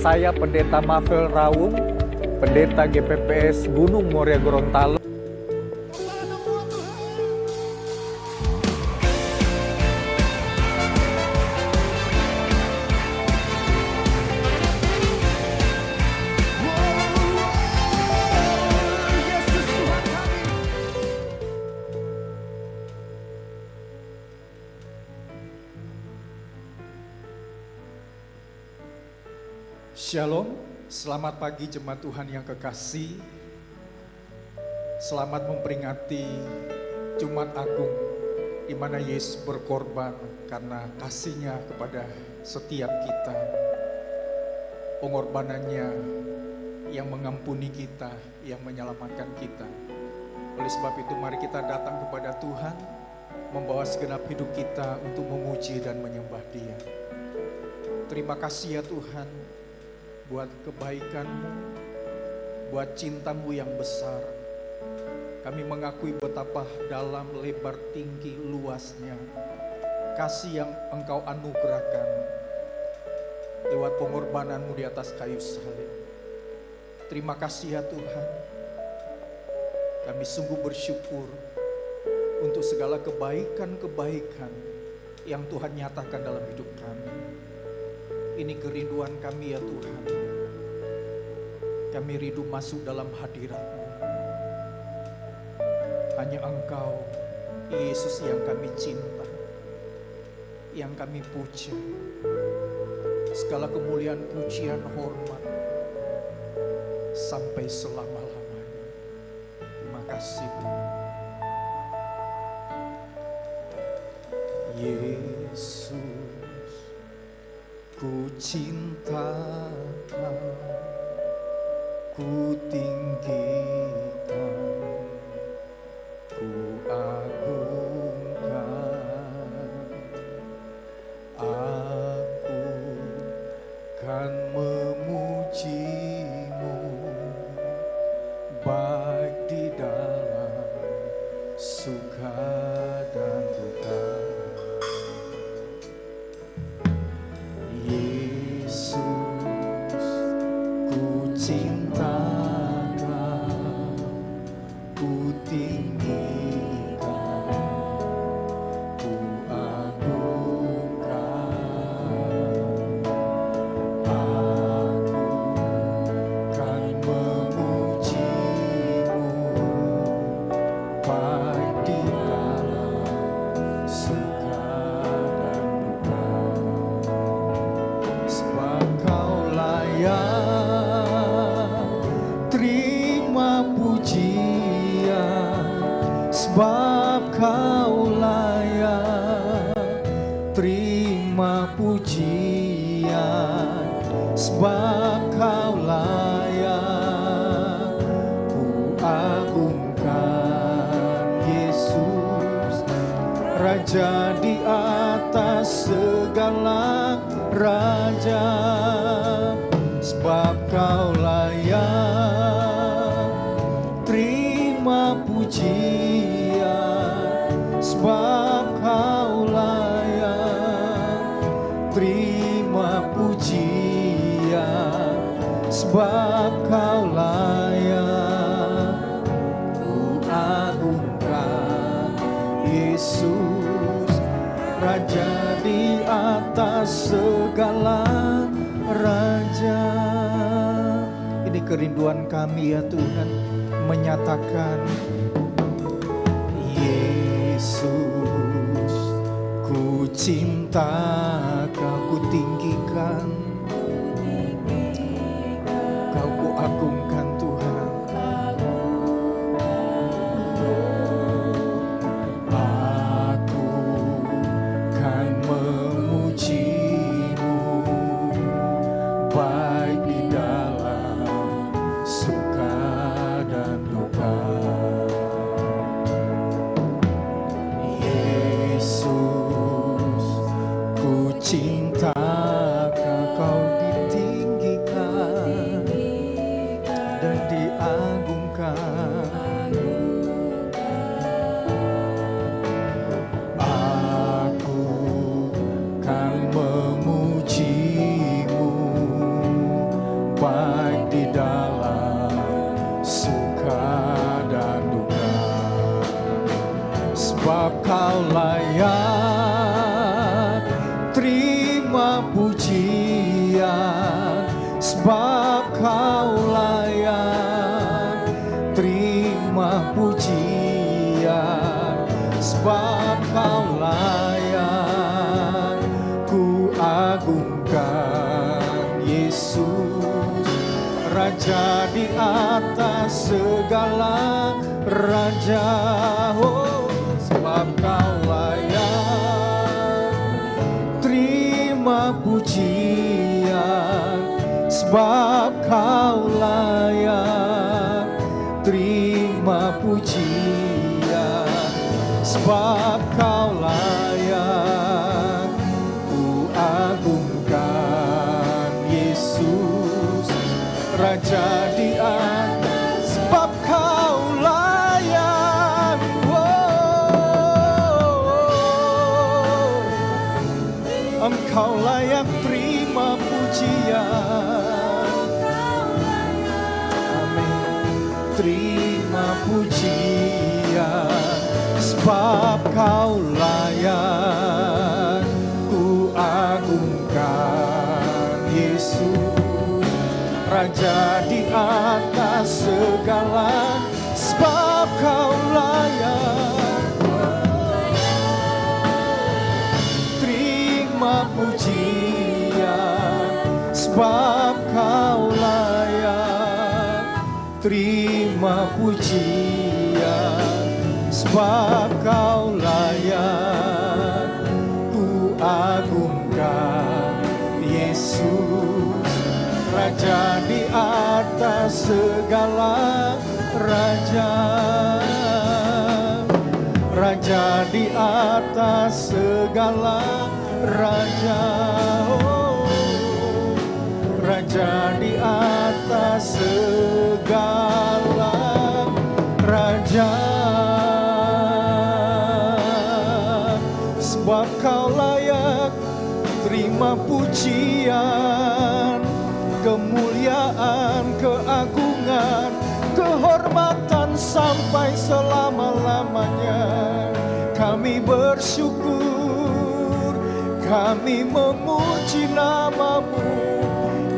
saya Pendeta Mafel Raung, Pendeta GPPS Gunung Muria Gorontalo. Shalom, selamat pagi jemaat Tuhan yang kekasih. Selamat memperingati Jumat Agung di mana Yesus berkorban karena kasih-Nya kepada setiap kita. Pengorbanannya yang mengampuni kita, yang menyelamatkan kita. Oleh sebab itu mari kita datang kepada Tuhan, membawa segenap hidup kita untuk memuji dan menyembah Dia. Terima kasih ya Tuhan, buat kebaikan-Mu, buat cinta-Mu yang besar. Kami mengakui betapa dalam, lebar, tinggi, luasnya kasih yang Engkau anugerahkan lewat pengorbanan-Mu di atas kayu salib. Terima kasih ya Tuhan. Kami sungguh bersyukur untuk segala kebaikan-kebaikan yang Tuhan nyatakan dalam hidup kami. Ini kerinduan kami ya Tuhan. Kami rindu masuk dalam hadirat-Mu. Hanya Engkau, Yesus, yang kami cinta, yang kami puja. Segala kemuliaan, pujian, hormat sampai selama-lamanya. Terima kasih Tuhan. Yesus, ku cinta Kau, ku tinggikan, ku agungkan. Aku kan memuji-Mu baik di dalam suka dan duka. Cinta Kau, ku tinggikan, ku agungkan. Aku kan memuji-Mu baik di dalam suka dan duka. Sebab Kau layak terima pujian, sebab Kau layak terima pujian, sebab Kau layak ku agungkan. Yesus, Raja di atas segala raja, sebab Kau layak terima pujian, sebab Kau layak terima pujian, sebab Kau layak ku agungkan. Yesus, Raja di atas segala raja. Ini kerinduan kami ya Tuhan, menyatakan Yesus, ku cinta Kau, ku tinggikan, Kau ku agungkan Tuhan. Aku kan memuji-Mu baik di dalam suka dan duka. Yesus, ku cinta Kau, Kau ditinggikan dan diagungkan. Aku kan memuji-Mu baik di dalam suka dan duka. Sebab Kau layak terima pujian, sebab Kau layak terima pujian, sebab Kau layak ku agungkan Yesus, Raja di atas segala raja. Oh, sebab Kau layak terima pujian, sebab Kau layak terima pujian, sebab Kau layak ku agungkan Yesus, Raja di atas, sebab Kau layak. Engkau layak terima pujian. Amin. Terima pujian, sebab Kau layak ku agungkan Yesus, Raja di atas segala, sebab Kau layak terima pujian, sebab Kau layak terima pujian, sebab Kau layak ku agungkan Yesus, Raja di atas segala raja, Raja di atas segala raja. Oh, Raja di atas segala raja. Sebab Kau layak terima pujian, kemuliaan, keagungan, kehormatan sampai selama-lamanya. Kami bersyukur, kami memuji nama-Mu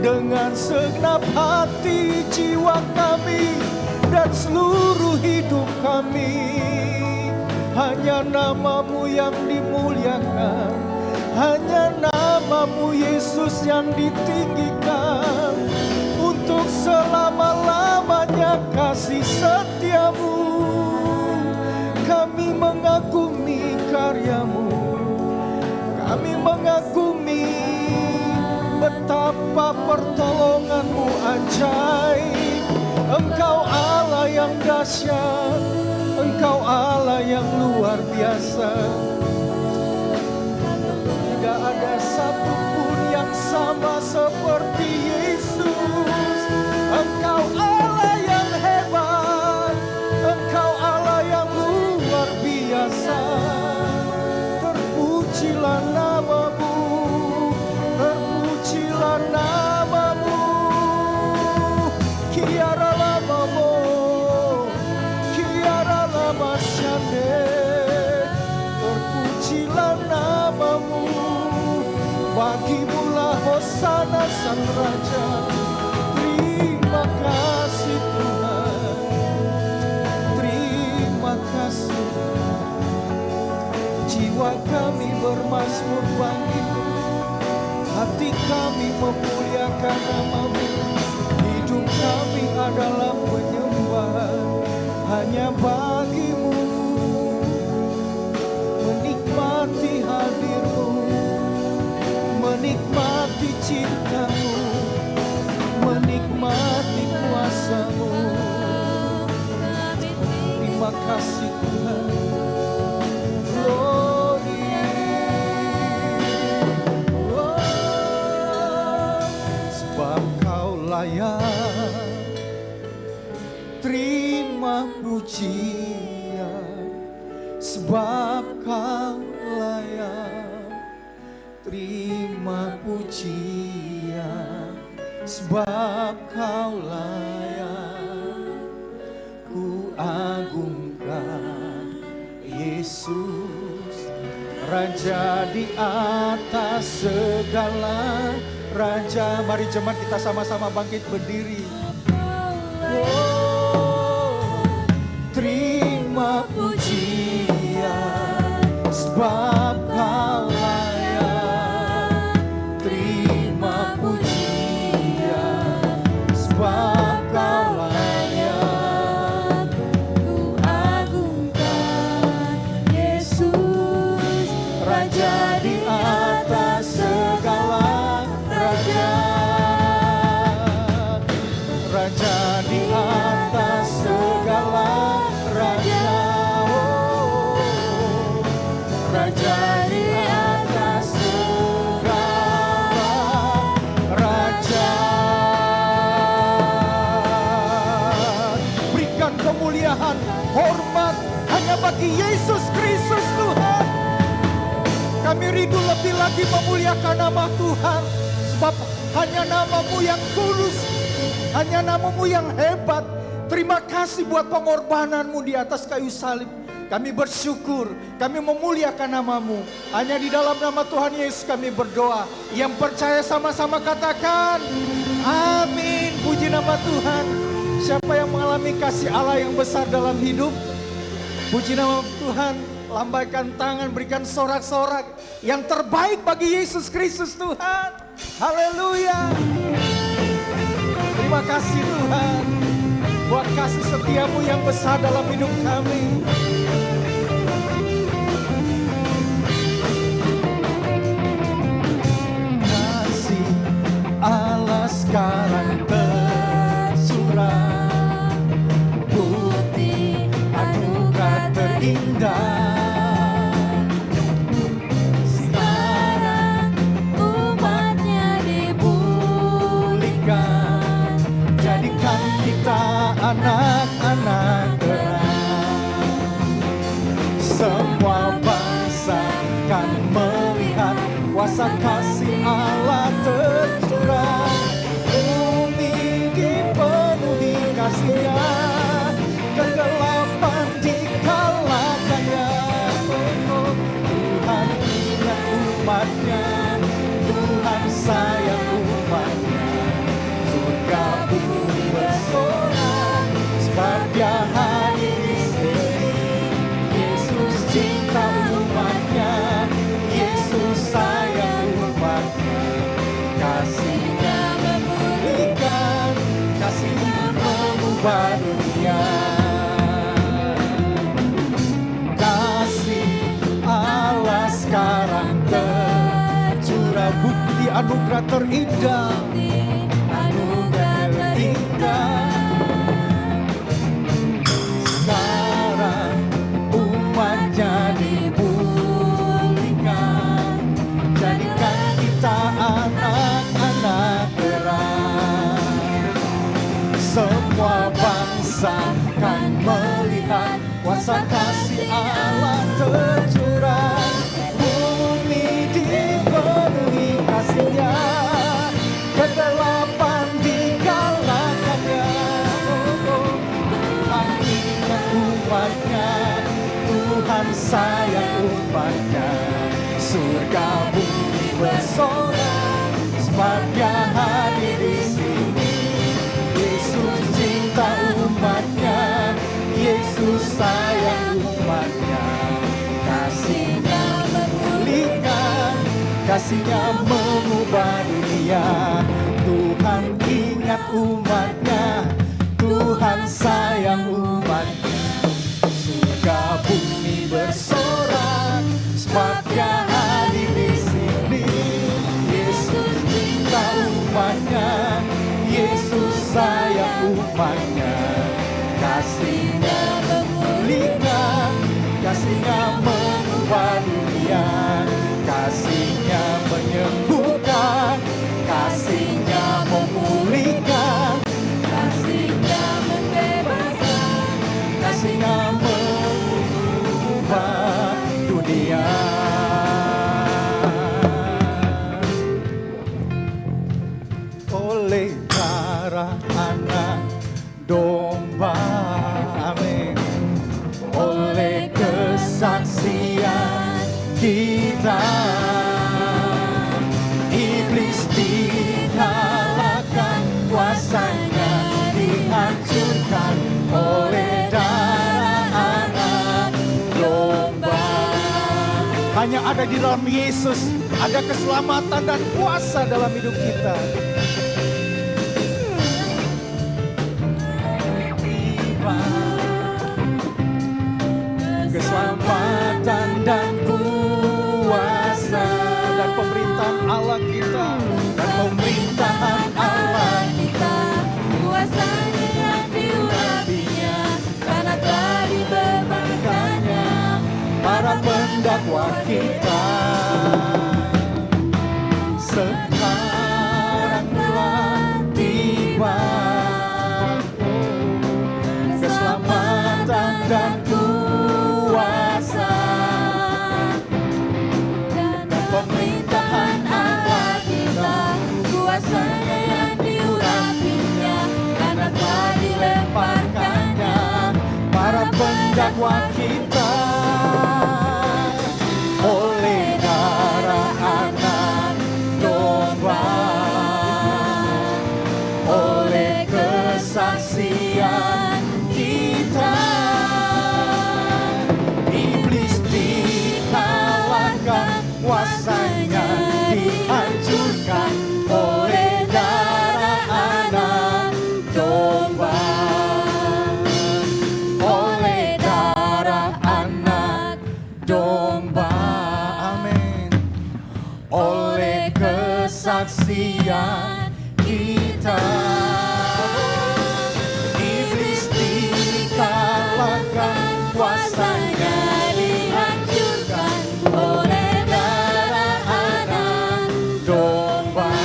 dengan segenap hati, jiwa kami dan seluruh hidup kami. Hanya nama-Mu yang dimuliakan, hanya nama-Mu Yesus yang ditinggikan. Untuk selama-lamanya kasih setia-Mu, kami mengagumi karya-Mu, kami mengagumi betapa pertolongan-Mu ajaib. Engkau Allah yang dahsyat, Engkau Allah yang luar biasa. Tidak ada satupun yang sama seperti Yesus. Engkau Allah yang hebat, Engkau Allah yang luar biasa. Terpujilah nama-Mu, terpujilah nama-Mu. Kiara lama-Mu, kiara lama syande. Terpujilah nama-Mu, bagi-Mu-lah hosana sang Raja. Terima kasih Tuhan, terima kasih. Jiwa kami bermazmur bagi-Mu, hati kami memuliakan nama-Mu. Hidup kami adalah penyembahan hanya bagi-Mu. Menikmati hadir-Mu, menikmati cinta-Mu, menikmati kuasa-Mu. Terima kasih Tuhan. Glory. Oh, sebab Kau layak terima pujian, sebab Kau layak terima pujian, sebab Kau layak ku agungkan. Yesus, Raja di atas segala Raja. Mari jemaat kita sama-sama bangkit berdiri. Terima pujian sebab Kau layak. Terima pujian sebab Kau layak ku agungkan. Yesus, Raja di atas segala Raja. Raja di atas segala Raja, oh, Raja di atas segala Raja. Berikan kemuliaan, hormat hanya bagi Yesus Kristus Tuhan. Kami rindu lebih lagi memuliakan nama Tuhan, sebab hanya nama-Mu yang kudus, hanya nama-Mu yang hebat. Terima kasih buat pengorbanan-Mu di atas kayu salib. Kami bersyukur, kami memuliakan nama-Mu. Hanya di dalam nama Tuhan Yesus kami berdoa. Yang percaya sama-sama katakan, amin. Puji nama Tuhan. Siapa yang mengalami kasih Allah yang besar dalam hidup? Puji nama Tuhan. Lambaikan tangan, berikan sorak-sorak yang terbaik bagi Yesus Kristus Tuhan. Haleluya. Terima kasih Tuhan buat kasih setia-Mu yang besar dalam hidup kami. Kasih Allah sekarang tercurah, bukti anugerah terindah. Sekarang umat-Nya dipulihkan, jadikan kita anak-anak terang. Semua bangsa kan melihat kuasa kasih Allah tercurah. Bumi dipenuhi kasih-Nya, kegelapan dikalahkannya. Oh, Tuhan ingat umat-Nya, Tuhan sayang umat-Nya. Surga bumi bersorak sebab Dia hadir di sini. Yesus cinta umat-Nya, Yesus sayang umat-Nya. Kasih-Nya memulihkan, kasih-Nya mengubah dunia. Kasih Allah sekarang tercurah, bukti anugerah terindah. Anugerah terindah. Sekarang umat-Nya dipulihkan, jadikan kita anak-anak terang. Semua bangsa kan melihat kuasa kasih Allah tercurah. Bumi dipenuhi kasih-Nya, kegelapan dikalahkannya. Tuhan ingat umat-Nya, Tuhan sayang umat-Nya. Surga bumi bersorak sebab Dia hadir di sini. Yesus cinta umat-Nya, Yesus sayang umat-Nya. Kasih-Nya memulihkan, kasih-Nya mengubah dunia. Tuhan ingat umat-Nya, Tuhan sayang umat-Nya. Surga bumi bersorak sebab Dia hadir di sini. Yesus cinta umat-Nya, Yesus sayang umat-Nya. Kasih-Nya memulihkan, kasih-Nya mengubah dunia. Kasih-Nya menyembuhkan, kasih-Nya memulihkan, kasih-Nya membebaskan, kasih-Nya mengubah dunia. Oleh darah anak domba. Amin. Oleh kesaksian kita, iblis dikalahkan, kuasanya dihancurkan oleh darah anak domba. Hanya ada di dalam Yesus ada keselamatan dan kuasa dalam hidup kita. Keselamatan dan kuasa dan pemerintahan Allah kita, dan pemerintahan Allah kita, kuasanya yang diurapinya, karena telah dibebankannya para pendakwa kita. Sekarang telah tiba keselamatan dan kuasa dan pemerintahan Allah kita, kuasanya yang diurapinya, karena telah dilemparkannya para pendakwa kita. Oleh darah anak domba, oleh kesaksian kita, iblis dikalahkan, kuasanya dihancurkan oleh darah anak domba. Oleh darah anak domba. Amin. Oleh kesaksian kita, iblis dikalahkan, kuasanya dihancurkan oleh darah anak domba.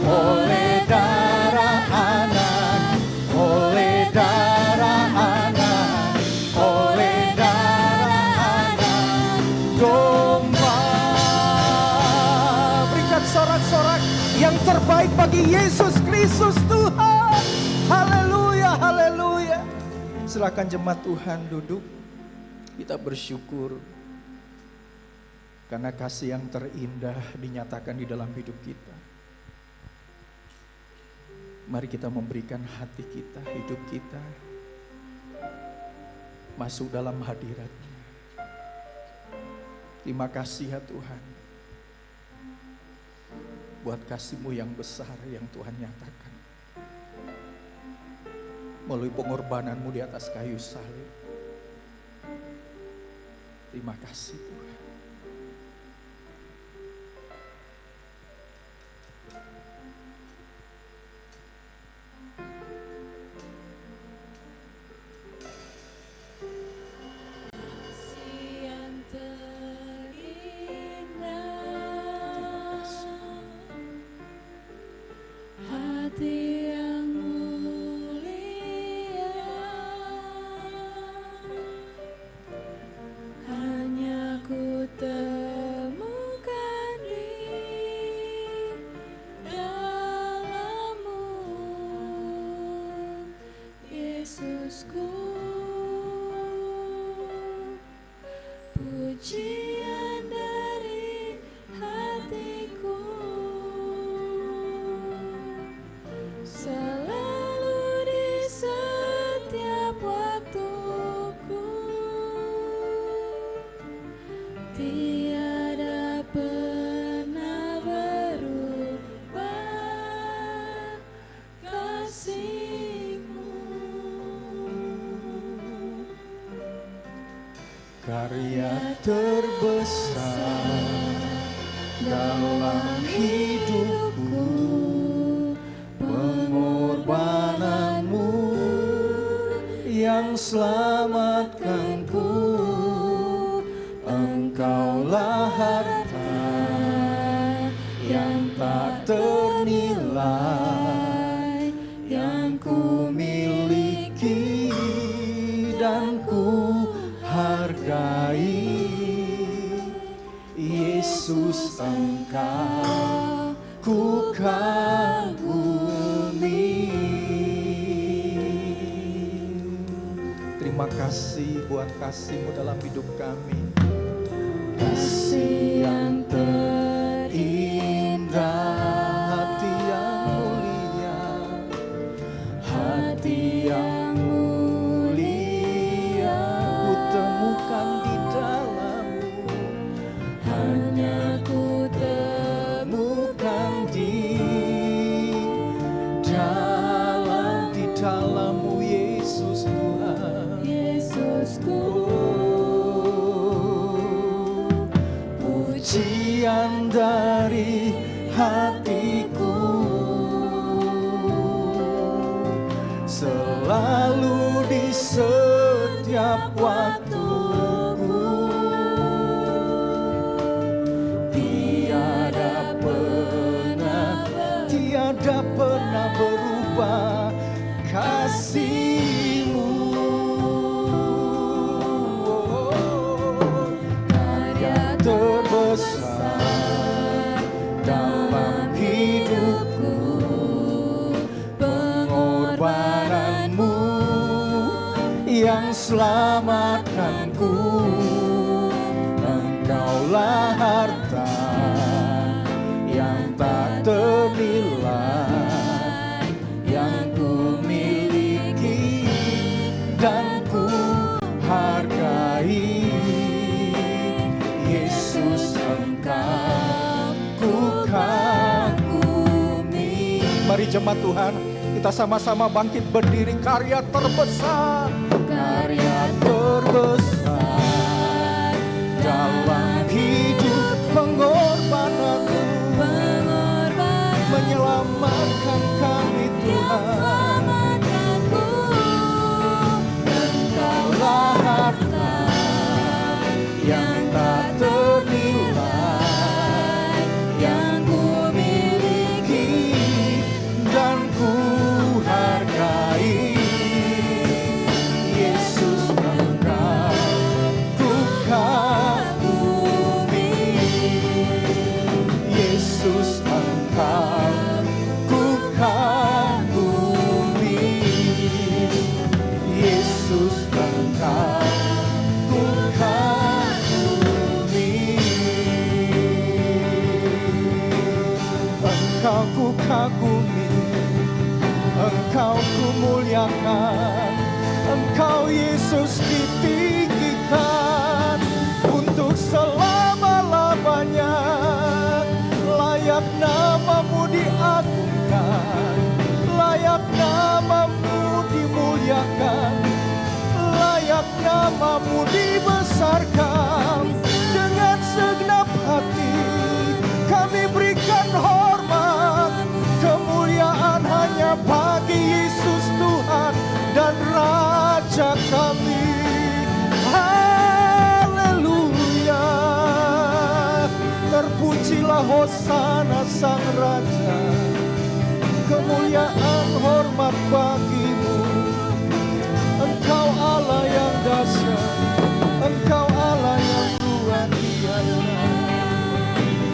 Oleh darah anak, oleh darah anak, oleh darah anak domba. Berikan sorak-sorak yang terbaik bagi Yesus Kristus Tuhan. Haleluya, haleluya. Silakan jemaat Tuhan duduk. Kita bersyukur karena kasih yang terindah dinyatakan di dalam hidup kita. Mari kita memberikan hati kita, hidup kita masuk dalam hadirat-Nya. Terima kasih ya Tuhan, buat kasih-Mu yang besar yang Tuhan nyatakan melalui pengorbanan-Mu di atas kayu salib. Terima kasih Tuhan. yang terindah, hati yang mulia, hanya ku temukan di dalam-Mu, Yesusku. Pujian dari hatiku selalu di setiap waktuku, tiada pernah berubah kasih-Mu. Karya terbesar dalam hidupku, pengorbanan-Mu yang selamatkanku. Engkaulah harta yang tak ternilai, yang ku miliki dan ku hargai. Yesus, Engkau ku kagumi. Tuhan, kasih-Mu dalam hidup kami. Kasih yang Indah hati yang mulia, hati yang mulia, ku temukan di dalam-Mu, hanya ku temukan di dalam-Mu, Yesus Tuhan. Yesusku, Pujian dari hatiku selalu di setiap waktuku, tiada pernah berubah kasih-Mu. Karya terbesar dalam hidupku, pengorbanan-Mu yang selamatkanku. Engkaulah harta yang tak ternilai, yang ku miliki dan ku hargai. Yesus, Engkau ku kagumi. Mari jemaat Tuhan, kita sama-sama bangkit berdiri. Karya terbesar dalam hidup, pengorbanan-Mu menyelamatkan kami Tuhan. Engkaulah harta yang tak ternilai, yang ku miliki dan ku hargai. Yesus, Engkau ku kagumi. Yesus, Engkau ku kagumi. Yesus, Engkau ku kagumi. Engkau ku kagumi, Engkau ku muliakan, Engkau Yesus ditinggikan untuk selama-lamanya. Layak nama-Mu diagungkan, layak nama-Mu dimuliakan, layak nama-Mu dibesarkan. Dengan segenap hati kami berikan hormat, kemuliaan hanya bagi Yesus Tuhan dan Raja kami. Haleluya. Terpujilah Hosana Sang Raja. Kemuliaan hormat bagi-Mu. Engkau Allah yang dahsyat, Engkau Allah yang luar biasa.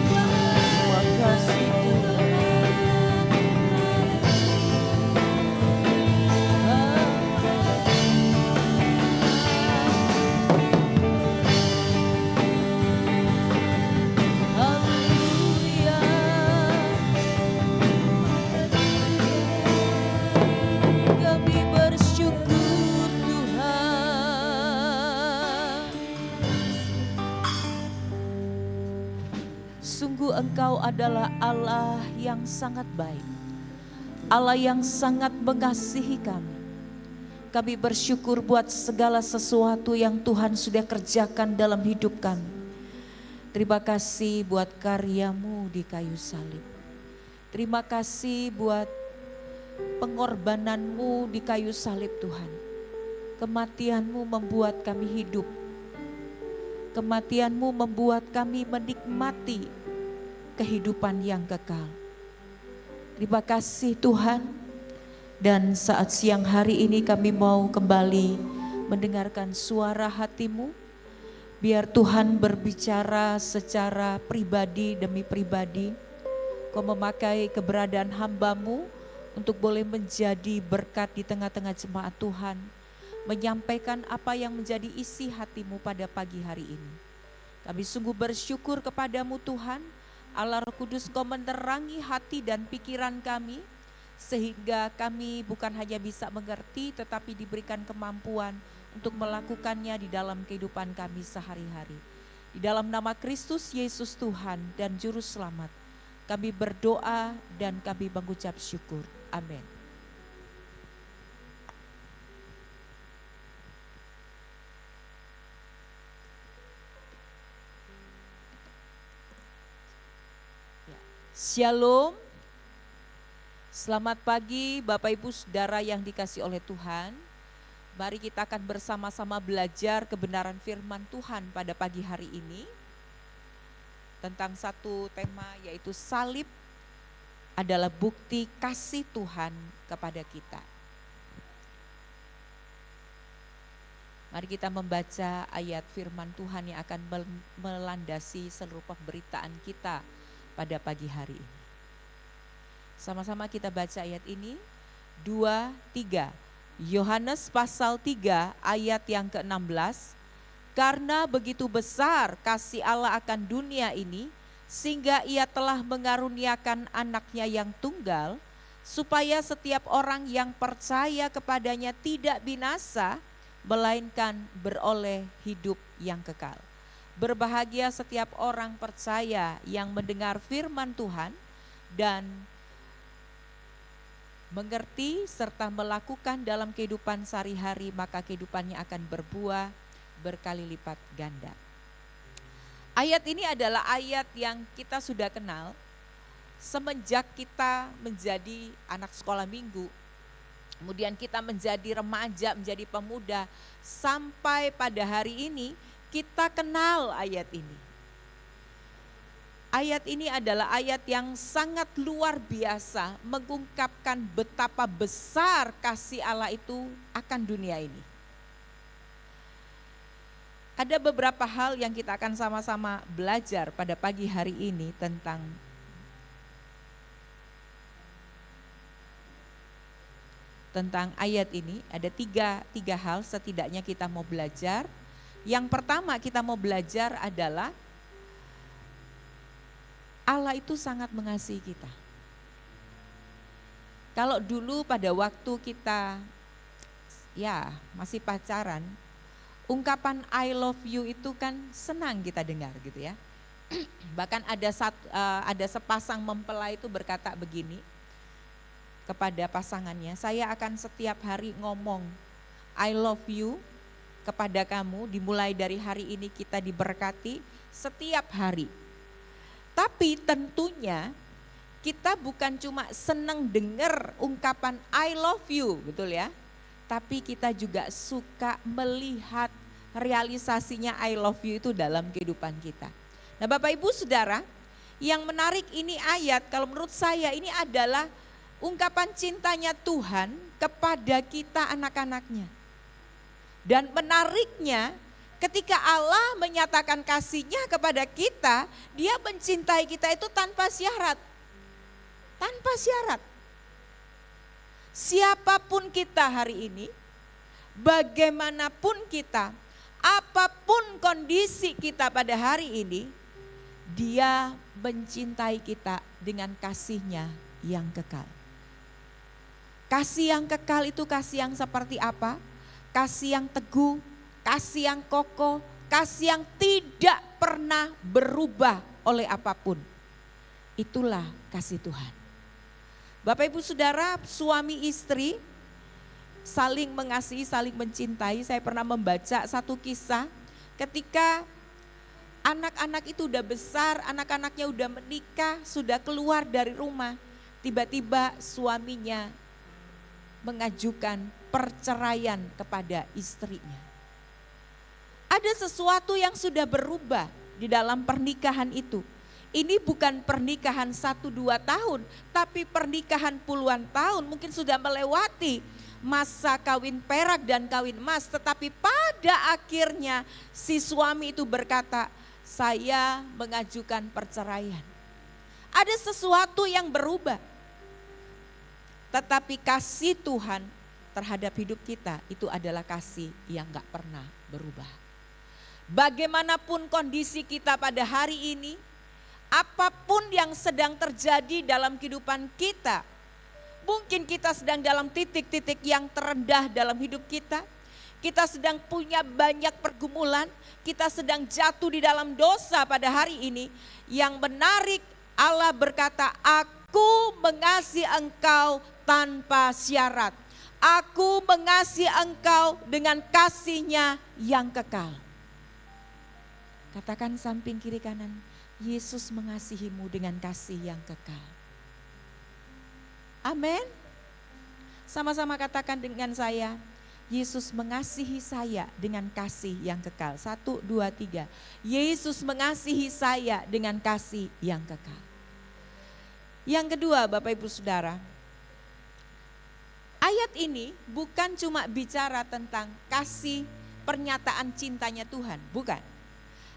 Terima kasih Tuhan. haleluya. Kami bersyukur Tuhan. Sungguh Engkau adalah Allah yang sangat baik, Allah yang sangat mengasihi kami. Kami bersyukur buat segala sesuatu yang Tuhan sudah kerjakan dalam hidup kami. Terima kasih buat karya-Mu di kayu salib. Terima kasih buat pengorbanan-Mu di kayu salib Tuhan. Kematian-Mu membuat kami hidup. Kematian-Mu membuat kami menikmati kehidupan yang kekal. Terima kasih Tuhan. Dan saat siang hari ini kami mau kembali mendengarkan suara hati-Mu. Biar Tuhan berbicara secara pribadi demi pribadi. Kau memakai keberadaan hamba-Mu untuk boleh menjadi berkat di tengah-tengah jemaat Tuhan. menyampaikan apa yang menjadi isi hatimu pada pagi hari ini. Kami sungguh bersyukur kepadamu Tuhan, Allah Roh Kudus, Kau menerangi hati dan pikiran kami, sehingga kami bukan hanya bisa mengerti tetapi diberikan kemampuan untuk melakukannya di dalam kehidupan kami sehari-hari. Di dalam nama Kristus Yesus Tuhan dan Juru Selamat, kami berdoa dan kami mengucap syukur. Amin. Shalom. Selamat pagi Bapak Ibu Saudara yang dikasihi oleh Tuhan. Mari kita akan bersama-sama belajar kebenaran firman Tuhan pada pagi hari ini. Tentang satu tema, yaitu salib adalah bukti kasih Tuhan kepada kita. Mari kita membaca ayat firman Tuhan yang akan melandasi seluruh pemberitaan kita pada pagi hari ini. Sama-sama kita baca ayat ini. 2, 3. Yohanes pasal 3 ayat yang ke-16. Karena begitu besar kasih Allah akan dunia ini, sehingga Ia telah mengaruniakan anaknya yang tunggal, supaya setiap orang yang percaya kepadanya tidak binasa, melainkan beroleh hidup yang kekal. Berbahagia setiap orang percaya yang mendengar firman Tuhan dan mengerti serta melakukan dalam kehidupan sehari-hari, maka kehidupannya akan berbuah berkali lipat ganda. Ayat ini adalah ayat yang kita sudah kenal semenjak kita menjadi anak sekolah minggu, kemudian kita menjadi remaja, menjadi pemuda, sampai pada hari ini kita kenal ayat ini. Ayat ini adalah ayat yang sangat luar biasa, mengungkapkan betapa besar kasih Allah itu akan dunia ini. Ada beberapa hal yang kita akan sama-sama belajar pada pagi hari ini tentang ayat ini. Ada tiga hal setidaknya kita mau belajar. Yang pertama kita mau belajar adalah Allah itu sangat mengasihi kita. Kalau dulu pada waktu kita masih pacaran, ungkapan I love you itu kan senang kita dengar gitu ya. Bahkan ada sepasang mempelai itu berkata begini kepada pasangannya, saya akan setiap hari ngomong I love you kepada kamu, dimulai dari hari ini kita diberkati setiap hari. Tapi tentunya kita bukan cuma senang dengar ungkapan I love you, betul ya. Tapi kita juga suka melihat realisasinya I love you itu dalam kehidupan kita. Nah Bapak Ibu Saudara, yang menarik ini ayat, kalau menurut saya ini adalah ungkapan cintanya Tuhan kepada kita anak-anaknya. Dan menariknya, ketika Allah menyatakan kasih-Nya kepada kita, Dia mencintai kita itu tanpa syarat. Tanpa syarat. Siapapun kita hari ini, bagaimanapun kita, apapun kondisi kita pada hari ini, Dia mencintai kita dengan kasih-Nya yang kekal. Kasih yang kekal itu kasih yang seperti apa? Kasih yang teguh, kasih yang kokoh, kasih yang tidak pernah berubah oleh apapun. Itulah kasih Tuhan. Bapak Ibu Saudara, suami istri saling mengasihi, saling mencintai. Saya pernah membaca satu kisah ketika anak-anak itu udah besar, anak-anaknya udah menikah, sudah keluar dari rumah. Tiba-tiba suaminya mengajukan perceraian kepada istrinya. Ada sesuatu yang sudah berubah di dalam pernikahan itu. Ini bukan pernikahan 1-2 tahun, tapi pernikahan puluhan tahun, mungkin sudah melewati masa kawin perak dan kawin emas. Tetapi pada akhirnya si suami itu berkata, saya mengajukan perceraian. Ada sesuatu yang berubah. Tetapi kasih Tuhan terhadap hidup kita itu adalah kasih yang gak pernah berubah. Bagaimanapun kondisi kita pada hari ini, apapun yang sedang terjadi dalam kehidupan kita, mungkin kita sedang dalam titik-titik yang terendah dalam hidup kita, kita sedang punya banyak pergumulan, kita sedang jatuh di dalam dosa pada hari ini. Yang menarik, Allah berkata, aku mengasihi engkau tanpa syarat. Aku mengasihi engkau dengan kasih-Nya yang kekal. Katakan samping kiri kanan, Yesus mengasihimu dengan kasih yang kekal. Amin. Sama-sama katakan dengan saya, Yesus mengasihi saya dengan kasih yang kekal. 1, 2, 3. Yesus mengasihi saya dengan kasih yang kekal. Yang kedua, Bapak Ibu Saudara, ayat ini bukan cuma bicara tentang kasih pernyataan cintanya Tuhan, bukan.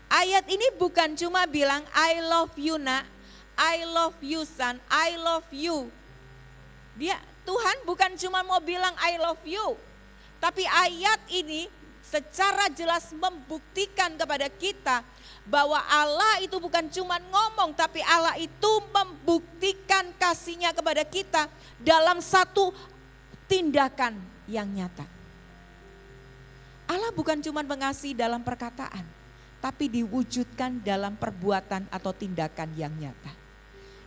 Ayat ini bukan cuma bilang I love you nak, I love you son, I love you. Tuhan bukan cuma mau bilang I love you. Tapi ayat ini secara jelas membuktikan kepada kita bahwa Allah itu bukan cuma ngomong, tapi Allah itu membuktikan kasih-Nya kepada kita dalam satu tindakan yang nyata. Allah bukan cuma mengasihi dalam perkataan, tapi diwujudkan dalam perbuatan atau tindakan yang nyata.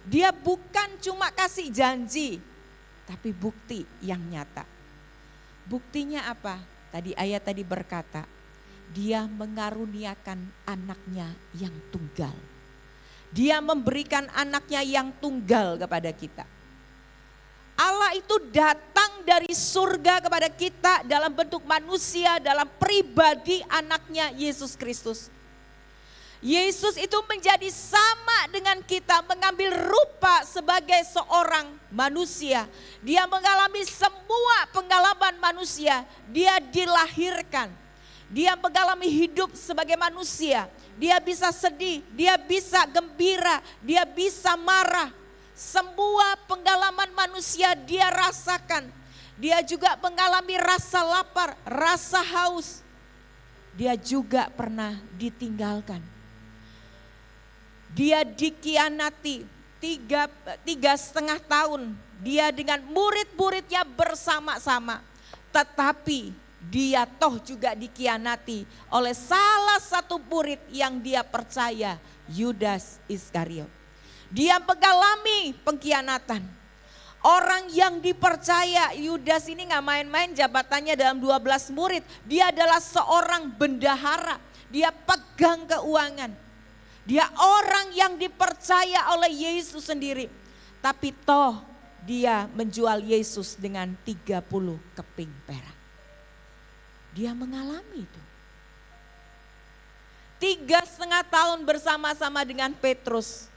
Dia bukan cuma kasih janji, tapi bukti yang nyata. Buktinya apa? Ayat tadi berkata, Dia mengaruniakan anaknya yang tunggal. Dia memberikan anaknya yang tunggal kepada kita. Allah itu datang dari surga kepada kita dalam bentuk manusia, dalam pribadi anaknya Yesus Kristus. Yesus itu menjadi sama dengan kita, mengambil rupa sebagai seorang manusia. Dia mengalami semua pengalaman manusia. Dia dilahirkan. Dia mengalami hidup sebagai manusia. Dia bisa sedih, dia bisa gembira, dia bisa marah. Semua pengalaman manusia dia rasakan. Dia juga mengalami rasa lapar, rasa haus. Dia juga pernah ditinggalkan. Dia dikhianati 3,5 tahun. Dia dengan murid-muridnya bersama-sama. Tetapi dia toh juga dikhianati oleh salah satu murid yang dia percaya, Yudas Iskariot. Dia mengalami pengkhianatan. Orang yang dipercaya, Yudas ini gak main-main jabatannya dalam 12 murid. Dia adalah seorang bendahara. Dia pegang keuangan. Dia orang yang dipercaya oleh Yesus sendiri. Tapi toh dia menjual Yesus dengan 30 keping perak. Dia mengalami itu. 3,5 tahun bersama-sama dengan Petrus.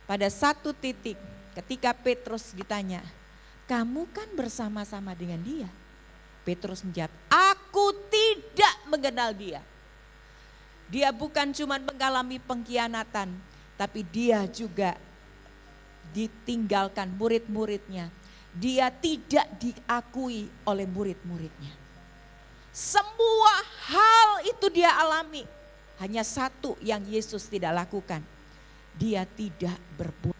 Pada satu titik ketika Petrus ditanya, kamu kan bersama-sama dengan dia? Petrus menjawab, aku tidak mengenal dia. Dia bukan cuma mengalami pengkhianatan, tapi dia juga ditinggalkan murid-muridnya. Dia tidak diakui oleh murid-muridnya. Semua hal itu dia alami. Hanya satu yang Yesus tidak lakukan. Dia tidak berbuat.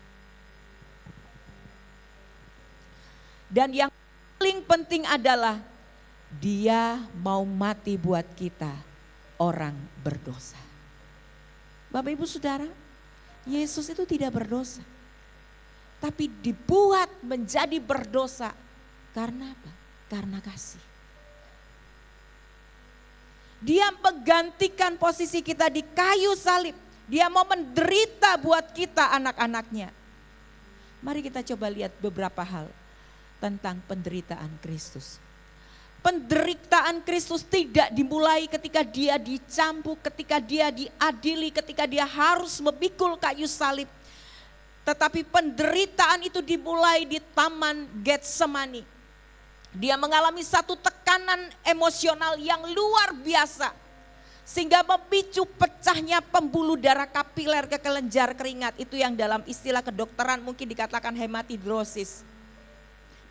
Dan yang paling penting adalah dia mau mati buat kita, orang berdosa. Bapak Ibu Saudara, Yesus itu tidak berdosa. Tapi dibuat menjadi berdosa. Karena apa? Karena kasih. Dia menggantikan posisi kita di kayu salib. Dia mau menderita buat kita anak-anaknya. Mari kita coba lihat beberapa hal tentang penderitaan Kristus. Penderitaan Kristus tidak dimulai ketika dia dicambuk, ketika dia diadili, ketika dia harus memikul kayu salib. Tetapi penderitaan itu dimulai di Taman Getsemani. Dia mengalami satu tekanan emosional yang luar biasa. Sehingga memicu pecahnya pembuluh darah kapiler ke kelenjar keringat. Itu yang dalam istilah kedokteran mungkin dikatakan hematidrosis.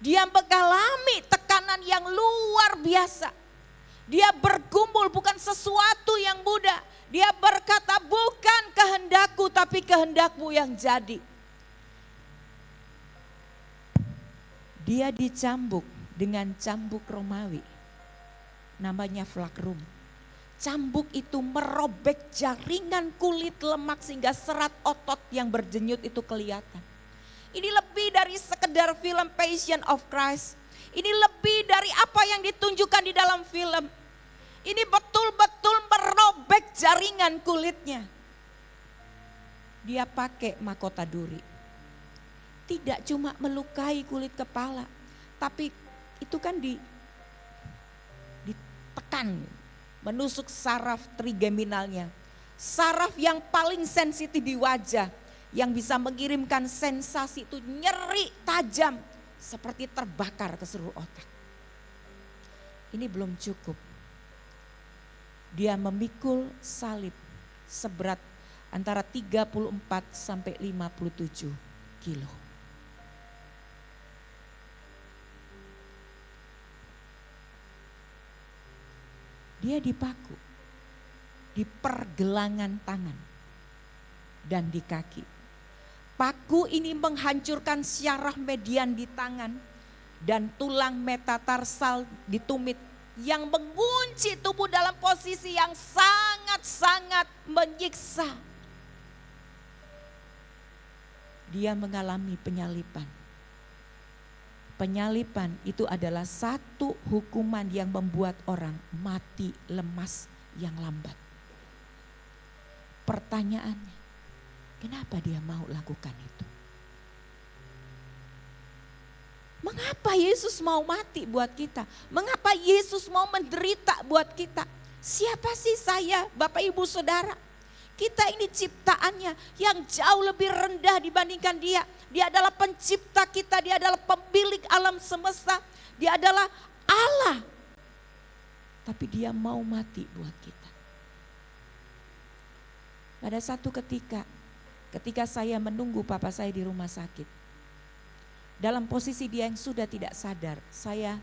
Dia mengalami tekanan perjalanan yang luar biasa. Dia bergumul bukan sesuatu yang mudah. Dia berkata bukan kehendakku tapi kehendakmu yang jadi. Dia dicambuk dengan cambuk Romawi. Namanya flagrum. Cambuk itu merobek jaringan kulit lemak sehingga serat otot yang berdenyut itu kelihatan. Ini lebih dari sekedar film Passion of Christ. Ini lebih dari apa yang ditunjukkan di dalam film. Ini betul-betul merobek jaringan kulitnya. Dia pakai mahkota duri. Tidak cuma melukai kulit kepala, tapi itu kan ditekan, menusuk saraf trigeminalnya. Saraf yang paling sensitif di wajah, yang bisa mengirimkan sensasi itu nyeri tajam, seperti terbakar ke seluruh otak. Ini belum cukup. Dia memikul salib seberat antara 34 sampai 57 kilo. Dia dipaku di pergelangan tangan dan di kaki. Paku ini menghancurkan syaraf median di tangan dan tulang metatarsal di tumit yang mengunci tubuh dalam posisi yang sangat-sangat menyiksa. Dia mengalami penyalipan. Penyalipan itu adalah satu hukuman yang membuat orang mati lemas yang lambat. Pertanyaannya, kenapa dia mau lakukan itu? Mengapa Yesus mau mati buat kita? Mengapa Yesus mau menderita buat kita? Siapa sih saya, Bapak Ibu Saudara? Kita ini ciptaannya yang jauh lebih rendah dibandingkan dia. Dia adalah pencipta kita, dia adalah pemilik alam semesta. Dia adalah Allah. Tapi dia mau mati buat kita. Pada satu ketika saya menunggu papa saya di rumah sakit, dalam posisi dia yang sudah tidak sadar, saya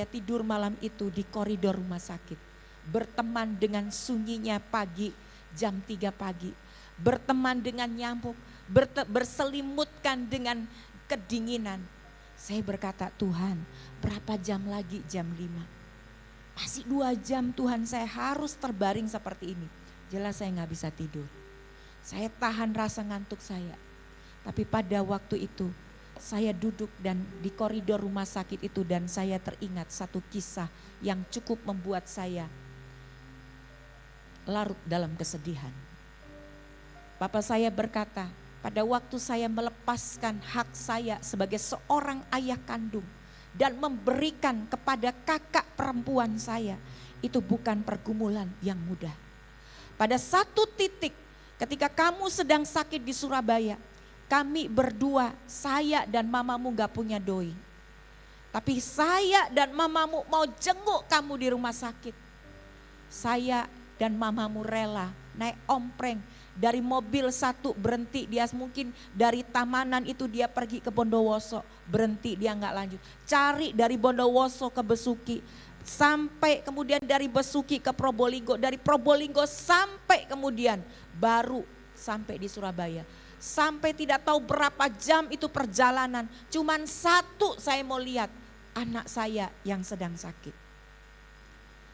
tidur malam itu di koridor rumah sakit, berteman dengan sunyinya pagi, jam 3 pagi, berteman dengan nyamuk, berselimutkan dengan kedinginan. Saya berkata, Tuhan, berapa jam lagi? Jam 5. Masih 2 jam Tuhan, saya harus terbaring seperti ini. Jelas saya gak bisa tidur. Saya tahan rasa ngantuk saya. Tapi pada waktu itu saya duduk dan di koridor rumah sakit itu dan saya teringat satu kisah yang cukup membuat saya larut dalam kesedihan. Bapak saya berkata, pada waktu saya melepaskan hak saya sebagai seorang ayah kandung dan memberikan kepada kakak perempuan saya, itu bukan pergumulan yang mudah. Pada satu titik ketika kamu sedang sakit di Surabaya, kami berdua, saya dan mamamu gak punya doi. Tapi saya dan mamamu mau jenguk kamu di rumah sakit. Saya dan mamamu rela naik ompreng dari mobil satu berhenti, dia mungkin dari Tamanan itu dia pergi ke Bondowoso, berhenti dia gak lanjut. Cari dari Bondowoso ke Besuki, sampai kemudian dari Besuki ke Probolinggo, dari Probolinggo sampai kemudian baru sampai di Surabaya. Sampai tidak tahu berapa jam itu perjalanan, cuman satu saya mau lihat, anak saya yang sedang sakit.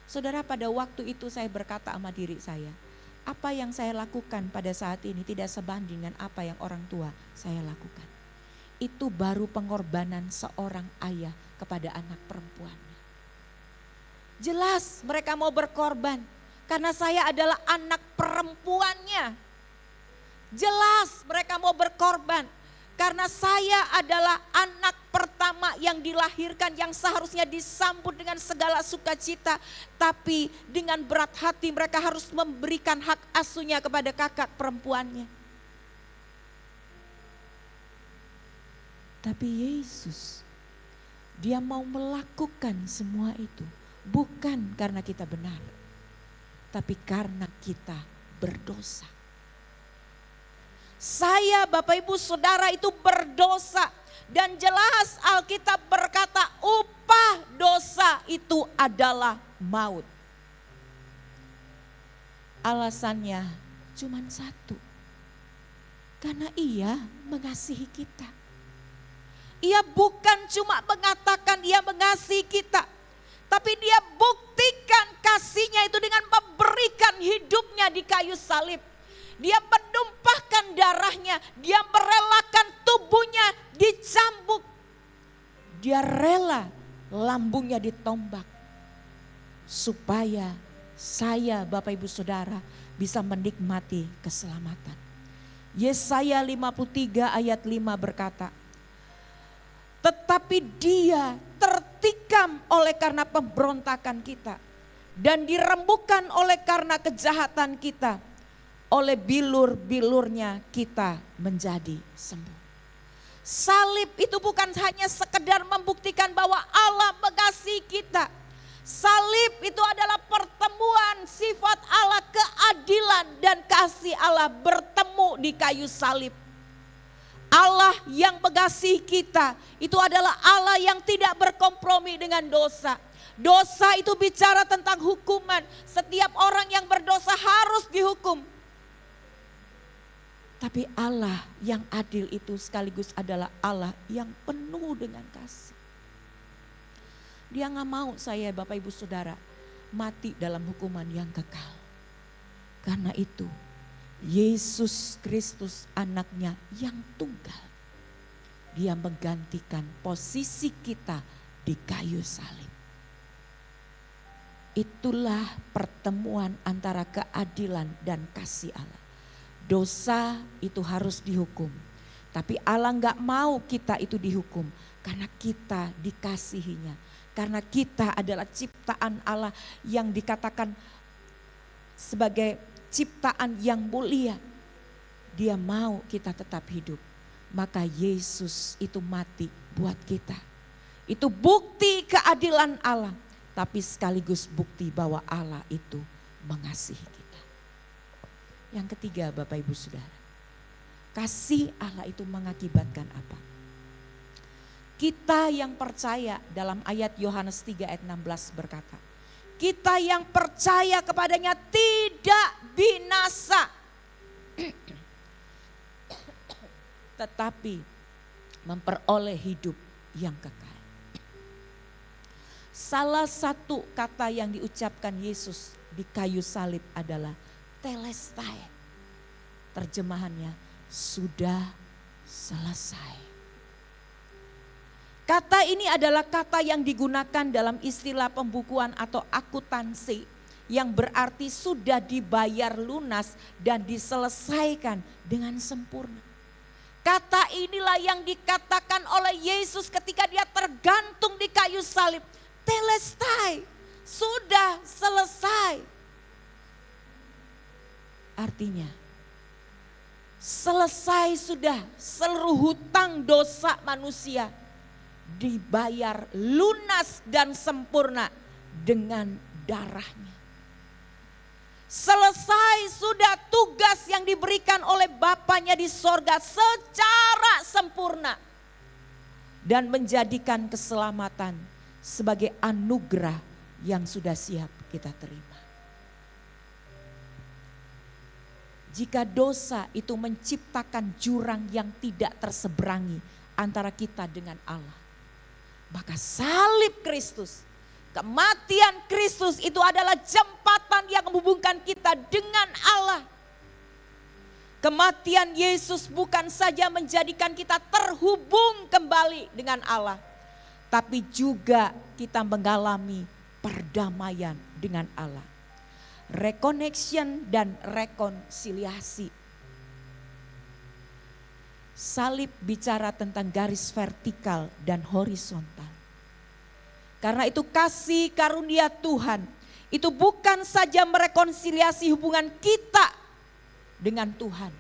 Saudara, pada waktu itu saya berkata sama diri saya, apa yang saya lakukan pada saat ini tidak sebanding dengan apa yang orang tua saya lakukan. Itu baru pengorbanan seorang ayah kepada anak perempuannya. Jelas mereka mau berkorban karena saya adalah anak perempuannya. Jelas mereka mau berkorban karena saya adalah anak pertama yang dilahirkan, yang seharusnya disambut dengan segala sukacita. Tapi dengan berat hati mereka harus memberikan hak asuhnya kepada kakak perempuannya. Tapi Yesus, dia mau melakukan semua itu bukan karena kita benar, tapi karena kita berdosa. Saya, Bapak Ibu Saudara, itu berdosa dan jelas Alkitab berkata upah adalah maut. Alasannya cuma satu. Karena Ia mengasihi kita. Ia bukan cuma mengatakan Ia mengasihi kita, tapi Dia buktikan kasihnya itu dengan memberikan hidupnya di kayu salib. Dia menumpahkan darahnya, Dia merelakan tubuhnya dicambuk. Dia rela lambungnya ditombak. Supaya saya, Bapak Ibu Saudara, bisa menikmati keselamatan. Yesaya 53 ayat 5 berkata, tetapi Dia tertikam oleh karena pemberontakan kita, dan dirembukan oleh karena kejahatan kita. Oleh bilur-bilurnya kita menjadi sembuh. Salib itu bukan hanya sekedar membuktikan bahwa Allah mengasihi kita. Salib itu adalah pertemuan sifat Allah, keadilan dan kasih Allah bertemu di kayu salib. Allah yang mengasihi kita itu adalah Allah yang tidak berkompromi dengan dosa. Dosa itu bicara tentang hukuman. Setiap orang yang berdosa harus dihukum. Tapi Allah yang adil itu sekaligus adalah Allah yang penuh dengan kasih. Dia gak mau saya, Bapak Ibu Saudara, mati dalam hukuman yang kekal. Karena itu Yesus Kristus anaknya yang tunggal, Dia menggantikan posisi kita di kayu salib. Itulah pertemuan antara keadilan dan kasih Allah. Dosa itu harus dihukum, tapi Allah gak mau kita itu dihukum karena kita dikasihinya. Karena kita adalah ciptaan Allah yang dikatakan sebagai ciptaan yang mulia. Dia mau kita tetap hidup. Maka Yesus itu mati buat kita. Itu bukti keadilan Allah, tapi sekaligus bukti bahwa Allah itu mengasihi kita. Yang ketiga, Bapak Ibu Saudara, kasih Allah itu mengakibatkan apa? Kita yang percaya, dalam ayat Yohanes 3 ayat 16 berkata, kita yang percaya kepadanya tidak binasa, tetapi memperoleh hidup yang kekal. Salah satu kata yang diucapkan Yesus di kayu salib adalah telestai. Terjemahannya sudah selesai. Kata ini adalah kata yang digunakan dalam istilah pembukuan atau akuntansi yang berarti sudah dibayar lunas dan diselesaikan dengan sempurna. Kata inilah yang dikatakan oleh Yesus ketika Dia tergantung di kayu salib. Telestai, sudah selesai. Artinya selesai sudah seluruh hutang dosa manusia dibayar lunas dan sempurna dengan darahnya. Selesai sudah tugas yang diberikan oleh Bapanya di sorga secara sempurna. Dan menjadikan keselamatan sebagai anugerah yang sudah siap kita terima. Jika dosa itu menciptakan jurang yang tidak terseberangi antara kita dengan Allah, maka salib Kristus, kematian Kristus itu adalah jembatan yang menghubungkan kita dengan Allah. Kematian Yesus bukan saja menjadikan kita terhubung kembali dengan Allah, tapi juga kita mengalami perdamaian dengan Allah. Reconnection dan rekonsiliasi. Salib bicara tentang garis vertikal dan horizontal. Karena itu kasih karunia Tuhan itu bukan saja merekonsiliasi hubungan kita dengan Tuhan,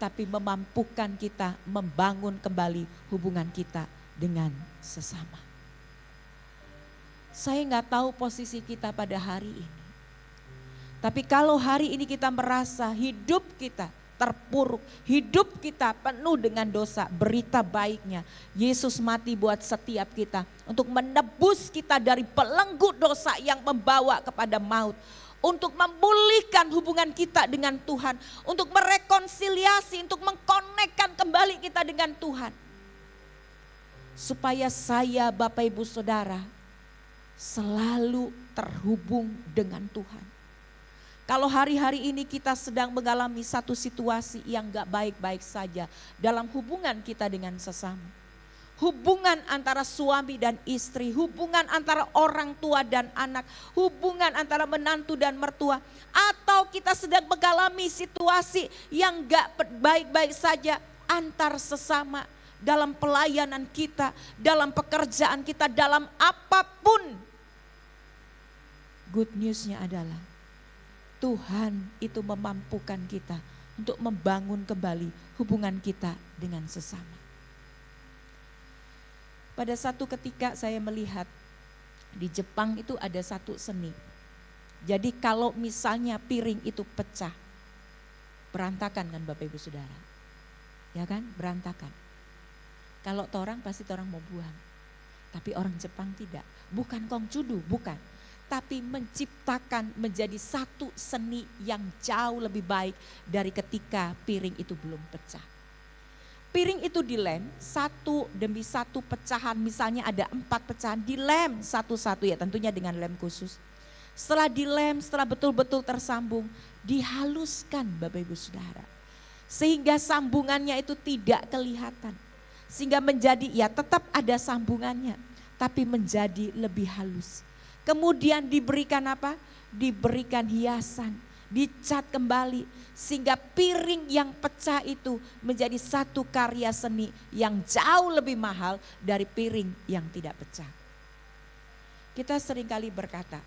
tapi memampukan kita membangun kembali hubungan kita dengan sesama. Saya nggak tahu posisi kita pada hari ini. Tapi kalau hari ini kita merasa hidup kita terpuruk, hidup kita penuh dengan dosa. Berita baiknya, Yesus mati buat setiap kita untuk menebus kita dari belenggu dosa yang membawa kepada maut. Untuk memulihkan hubungan kita dengan Tuhan, untuk merekonsiliasi, untuk mengkonekkan kembali kita dengan Tuhan. Supaya saya, Bapak Ibu Saudara, selalu terhubung dengan Tuhan. Kalau hari-hari ini kita sedang mengalami satu situasi yang gak baik-baik saja dalam hubungan kita dengan sesama. Hubungan antara suami dan istri, hubungan antara orang tua dan anak, hubungan antara menantu dan mertua. Atau kita sedang mengalami situasi yang gak baik-baik saja antar sesama. Dalam pelayanan kita, dalam pekerjaan kita, dalam apapun. Good newsnya adalah Tuhan itu memampukan kita untuk membangun kembali hubungan kita dengan sesama. Pada satu ketika saya melihat di Jepang itu ada satu seni. Jadi kalau misalnya piring itu pecah, berantakan kan Bapak Ibu Saudara. Ya kan, berantakan. Kalau torang pasti torang mau buang. Tapi orang Jepang tidak. Bukan kongcudu, bukan. Tapi menciptakan menjadi satu seni yang jauh lebih baik dari ketika piring itu belum pecah. Piring itu dilem satu demi satu pecahan, misalnya ada 4 pecahan, dilem satu-satu ya tentunya dengan lem khusus. Setelah dilem, setelah betul-betul tersambung, dihaluskan Bapak Ibu Saudara. Sehingga sambungannya itu tidak kelihatan. Sehingga menjadi ya tetap ada sambungannya, tapi menjadi lebih halus. Kemudian diberikan apa? Diberikan hiasan, dicat kembali. Sehingga piring yang pecah itu menjadi satu karya seni yang jauh lebih mahal dari piring yang tidak pecah. Kita seringkali berkata,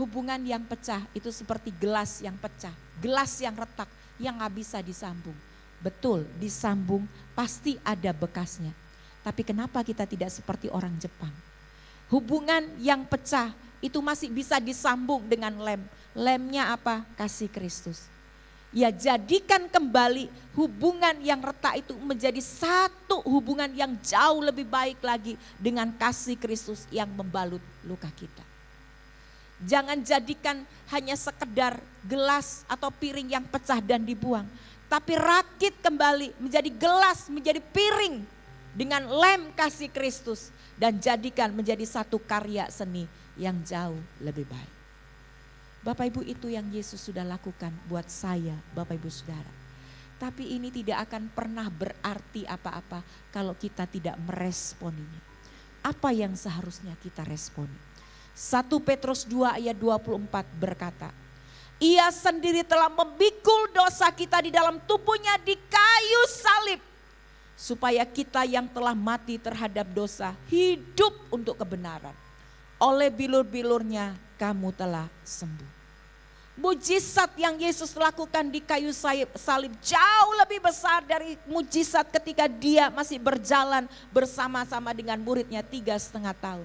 hubungan yang pecah itu seperti gelas yang pecah, gelas yang retak yang gak bisa disambung. Betul, disambung pasti ada bekasnya. Tapi kenapa kita tidak seperti orang Jepang? Hubungan yang pecah itu masih bisa disambung dengan lem. Lemnya apa? Kasih Kristus. Ya jadikan kembali hubungan yang retak itu menjadi satu hubungan yang jauh lebih baik lagi dengan kasih Kristus yang membalut luka kita. Jangan jadikan hanya sekedar gelas atau piring yang pecah dan dibuang. Tapi rakit kembali menjadi gelas, menjadi piring dengan lem kasih Kristus. Dan jadikan menjadi satu karya seni yang jauh lebih baik. Bapak Ibu itu yang Yesus sudah lakukan buat saya Bapak Ibu Saudara. Tapi ini tidak akan pernah berarti apa-apa kalau kita tidak meresponinya. Apa yang seharusnya kita responi? 1 Petrus 2 ayat 24 berkata, Ia sendiri telah memikul dosa kita di dalam tubuhnya di kayu salib. Supaya kita yang telah mati terhadap dosa hidup untuk kebenaran. Oleh bilur-bilurnya kamu telah sembuh. Mujizat yang Yesus lakukan di kayu salib jauh lebih besar dari mujizat ketika dia masih berjalan bersama-sama dengan muridnya 3,5 tahun.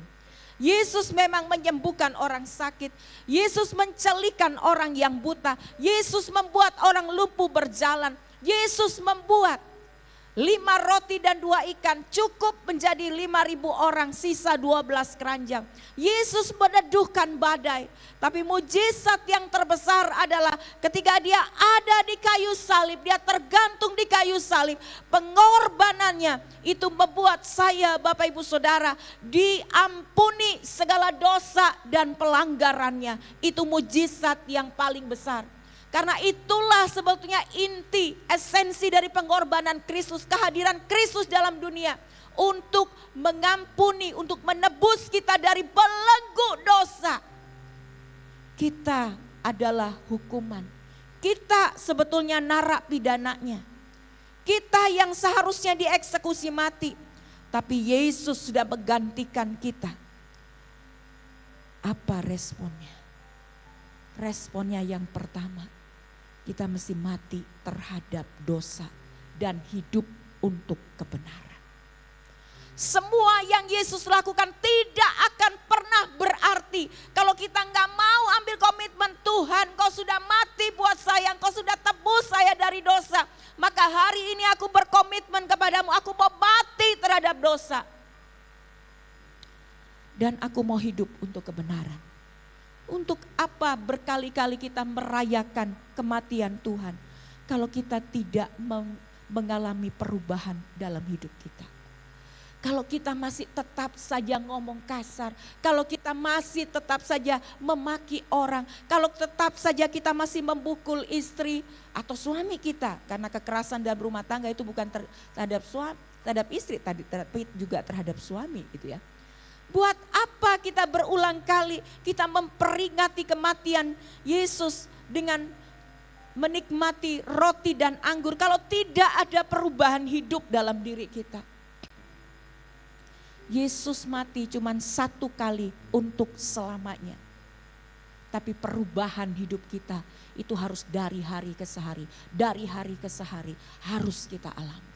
Yesus memang menyembuhkan orang sakit. Yesus mencelikan orang yang buta. Yesus membuat orang lumpuh berjalan. Yesus membuat 5 roti dan 2 ikan cukup menjadi 5.000 orang, sisa 12 keranjang. Yesus meneduhkan badai. Tapi mujizat yang terbesar adalah ketika dia ada di kayu salib, dia tergantung di kayu salib. Pengorbanannya itu membuat saya Bapak Ibu Saudara diampuni segala dosa dan pelanggarannya. Itu mujizat yang paling besar. Karena itulah sebetulnya inti, esensi dari pengorbanan Kristus, kehadiran Kristus dalam dunia. Untuk mengampuni, untuk menebus kita dari belenggu dosa. Kita adalah hukuman. Kita sebetulnya narapidananya. Kita yang seharusnya dieksekusi mati. Tapi Yesus sudah menggantikan kita. Apa responnya? Responnya yang pertama. Kita mesti mati terhadap dosa dan hidup untuk kebenaran. Semua yang Yesus lakukan tidak akan pernah berarti kalau kita nggak mau ambil komitmen, Tuhan Kau sudah mati buat saya, Kau sudah tebus saya dari dosa. Maka hari ini aku berkomitmen kepadamu, aku mau mati terhadap dosa. Dan aku mau hidup untuk kebenaran. Untuk apa berkali-kali kita merayakan kematian Tuhan kalau kita tidak mengalami perubahan dalam hidup kita? Kalau kita masih tetap saja ngomong kasar, kalau kita masih tetap saja memaki orang, kalau tetap saja kita masih membukul istri atau suami kita, karena kekerasan dalam rumah tangga itu bukan terhadap suami, terhadap istri, tapi juga terhadap suami gitu ya. Buat apa kita berulang kali kita memperingati kematian Yesus dengan menikmati roti dan anggur kalau tidak ada perubahan hidup dalam diri kita? Yesus mati cuma satu kali untuk selamanya. Tapi perubahan hidup kita itu harus dari hari ke hari. Dari hari ke hari harus kita alami.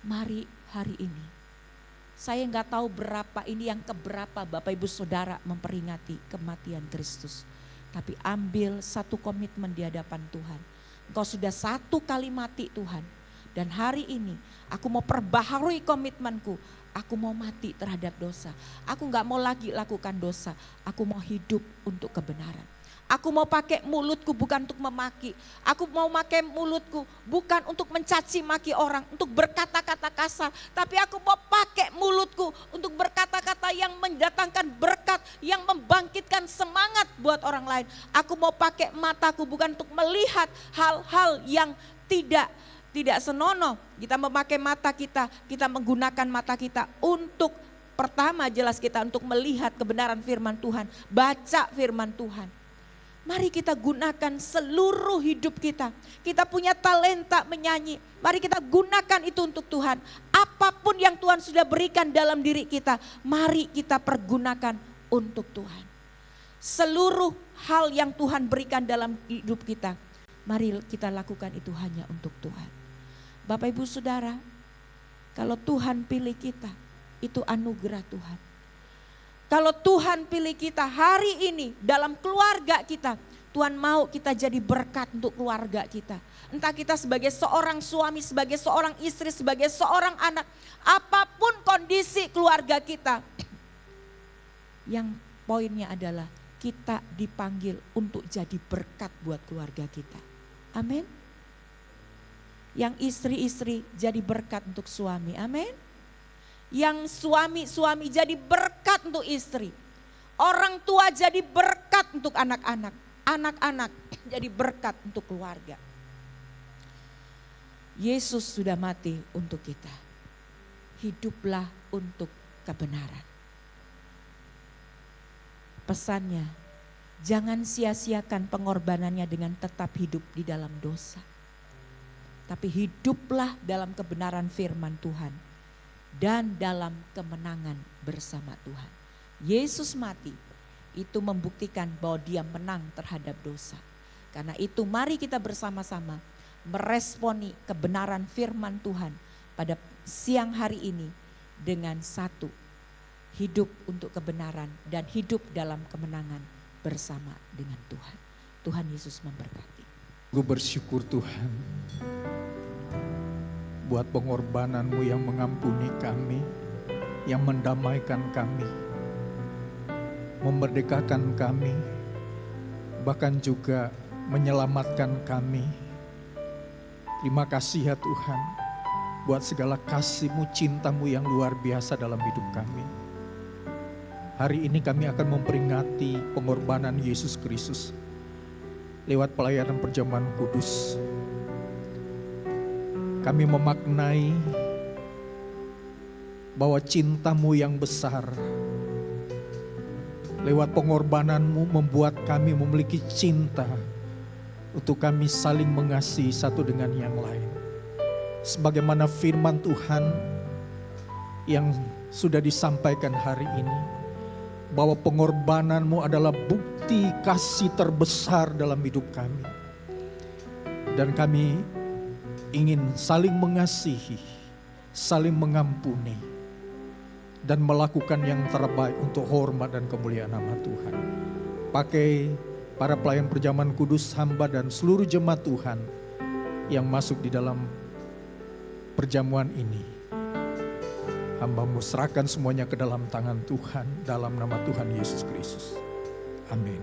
Mari hari ini. Saya nggak tahu berapa ini yang keberapa Bapak Ibu Saudara memperingati kematian Kristus. Tapi ambil satu komitmen di hadapan Tuhan. Engkau sudah satu kali mati Tuhan. Dan hari ini aku mau perbaharui komitmenku. Aku mau mati terhadap dosa. Aku gak mau lagi lakukan dosa. Aku mau hidup untuk kebenaran. Aku mau pakai mulutku bukan untuk memaki. Aku mau pakai mulutku bukan untuk mencaci maki orang. Untuk berkata-kata kasar. Tapi aku mau pakai mulutku untuk berkata-kata yang mendatangkan berkat. Yang membangkitkan semangat buat orang lain. Aku mau pakai mataku bukan untuk melihat hal-hal yang tidak senonoh. Kita memakai mata kita menggunakan mata kita untuk pertama jelas kita untuk melihat kebenaran firman Tuhan, baca firman Tuhan. Mari kita gunakan seluruh hidup kita. Kita punya talenta menyanyi, mari kita gunakan itu untuk Tuhan. Apapun yang Tuhan sudah berikan dalam diri kita, mari kita pergunakan untuk Tuhan. Seluruh hal yang Tuhan berikan dalam hidup kita, mari kita lakukan itu hanya untuk Tuhan. Bapak Ibu Saudara, kalau Tuhan pilih kita, itu anugerah Tuhan. Kalau Tuhan pilih kita hari ini dalam keluarga kita, Tuhan mau kita jadi berkat untuk keluarga kita. Entah kita sebagai seorang suami, sebagai seorang istri, sebagai seorang anak, apapun kondisi keluarga kita. Yang poinnya adalah kita dipanggil untuk jadi berkat buat keluarga kita. Amin. Yang istri-istri jadi berkat untuk suami, amin. Yang suami-suami jadi berkat untuk istri. Orang tua jadi berkat untuk anak-anak. Anak-anak jadi berkat untuk keluarga. Yesus sudah mati untuk kita. Hiduplah untuk kebenaran. Pesannya, jangan sia-siakan pengorbanannya dengan tetap hidup di dalam dosa. Tapi hiduplah dalam kebenaran firman Tuhan dan dalam kemenangan bersama Tuhan. Yesus mati itu membuktikan bahwa dia menang terhadap dosa. Karena itu mari kita bersama-sama meresponi kebenaran firman Tuhan pada siang hari ini dengan satu, hidup untuk kebenaran dan hidup dalam kemenangan bersama dengan Tuhan. Tuhan Yesus memberkati. Gue bersyukur Tuhan buat pengorbanan-Mu yang mengampuni kami, yang mendamaikan kami, memerdekakan kami, bahkan juga menyelamatkan kami. Terima kasih ya Tuhan buat segala kasih-Mu, cinta-Mu yang luar biasa dalam hidup kami. Hari ini kami akan memperingati pengorbanan Yesus Kristus lewat pelayanan perjamuan kudus. Kami memaknai bahwa cinta-Mu yang besar lewat pengorbanan-Mu membuat kami memiliki cinta untuk kami saling mengasihi satu dengan yang lain. Sebagaimana firman Tuhan yang sudah disampaikan hari ini, bahwa pengorbanan-Mu adalah bukti kasih terbesar dalam hidup kami. Dan kami ingin saling mengasihi, saling mengampuni, dan melakukan yang terbaik untuk hormat dan kemuliaan nama Tuhan. Pakai para pelayan perjamuan kudus, hamba dan seluruh jemaat Tuhan yang masuk di dalam perjamuan ini. Hamba-Mu serahkan semuanya ke dalam tangan Tuhan, dalam nama Tuhan Yesus Kristus. Amin.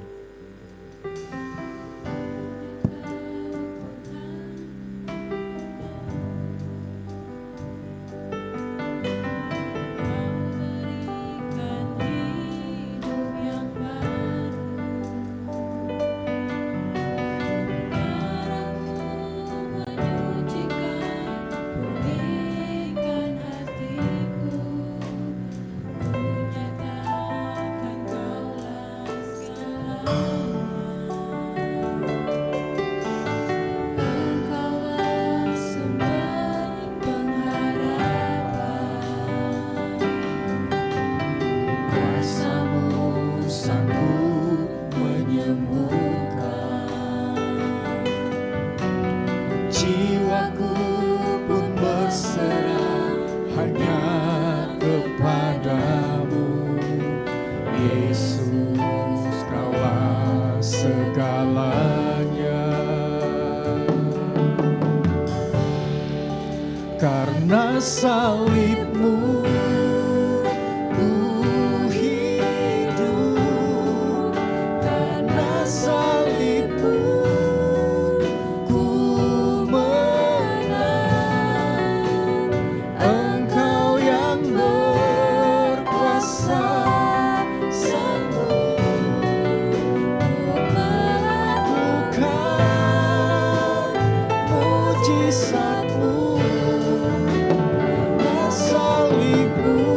Jiwaku pun berserah hanya kepadamu, Yesus, Kaulah segalanya. Karena salib-Mu ku hidup, karena salib-Mu ku menang. Engkau yang berkuasa, sanggup melakukan mujizat-Mu. Salib-Mu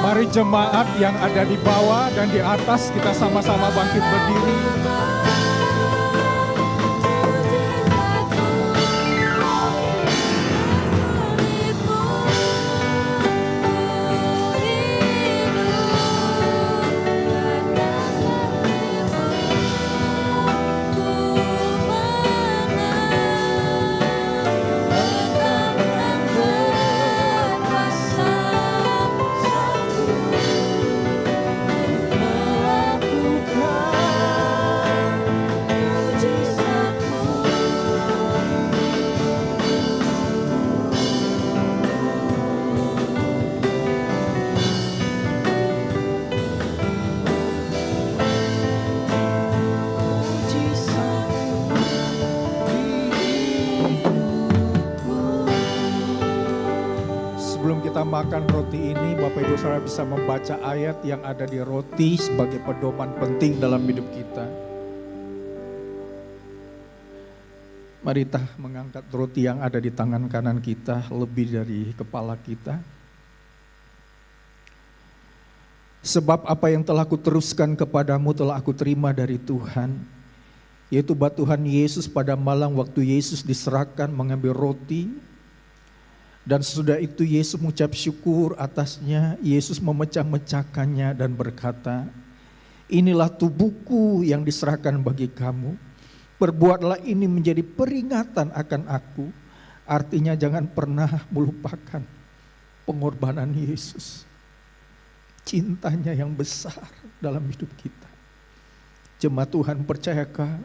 Mari jemaat yang ada di bawah dan di atas kita sama-sama bangkit berdiri. Sebelum kita makan roti ini, Bapak Ibu Saudara bisa membaca ayat yang ada di roti sebagai pedoman penting dalam hidup kita. Mari kita mengangkat roti yang ada di tangan kanan kita lebih dari kepala kita. Sebab apa yang telah kuteruskan kepadamu telah aku terima dari Tuhan, yaitu bahwa Tuhan Yesus pada malam waktu Yesus diserahkan mengambil roti, dan sesudah itu Yesus mengucap syukur atasnya, Yesus memecah-mecahkannya dan berkata, inilah tubuhku yang diserahkan bagi kamu, perbuatlah ini menjadi peringatan akan aku. Artinya jangan pernah melupakan pengorbanan Yesus, cintanya yang besar dalam hidup kita. Jemaat Tuhan, percayakah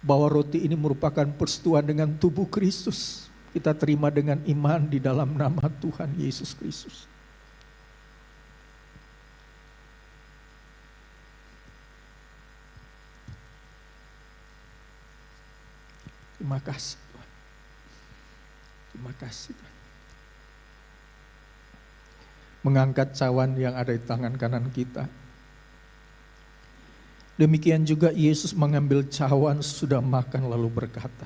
bahwa roti ini merupakan persetujuan dengan tubuh Kristus? Kita terima dengan iman di dalam nama Tuhan Yesus Kristus. Terima kasih Tuhan. Terima kasih Tuhan. Mengangkat cawan yang ada di tangan kanan kita. Demikian juga Yesus mengambil cawan sudah makan lalu berkata,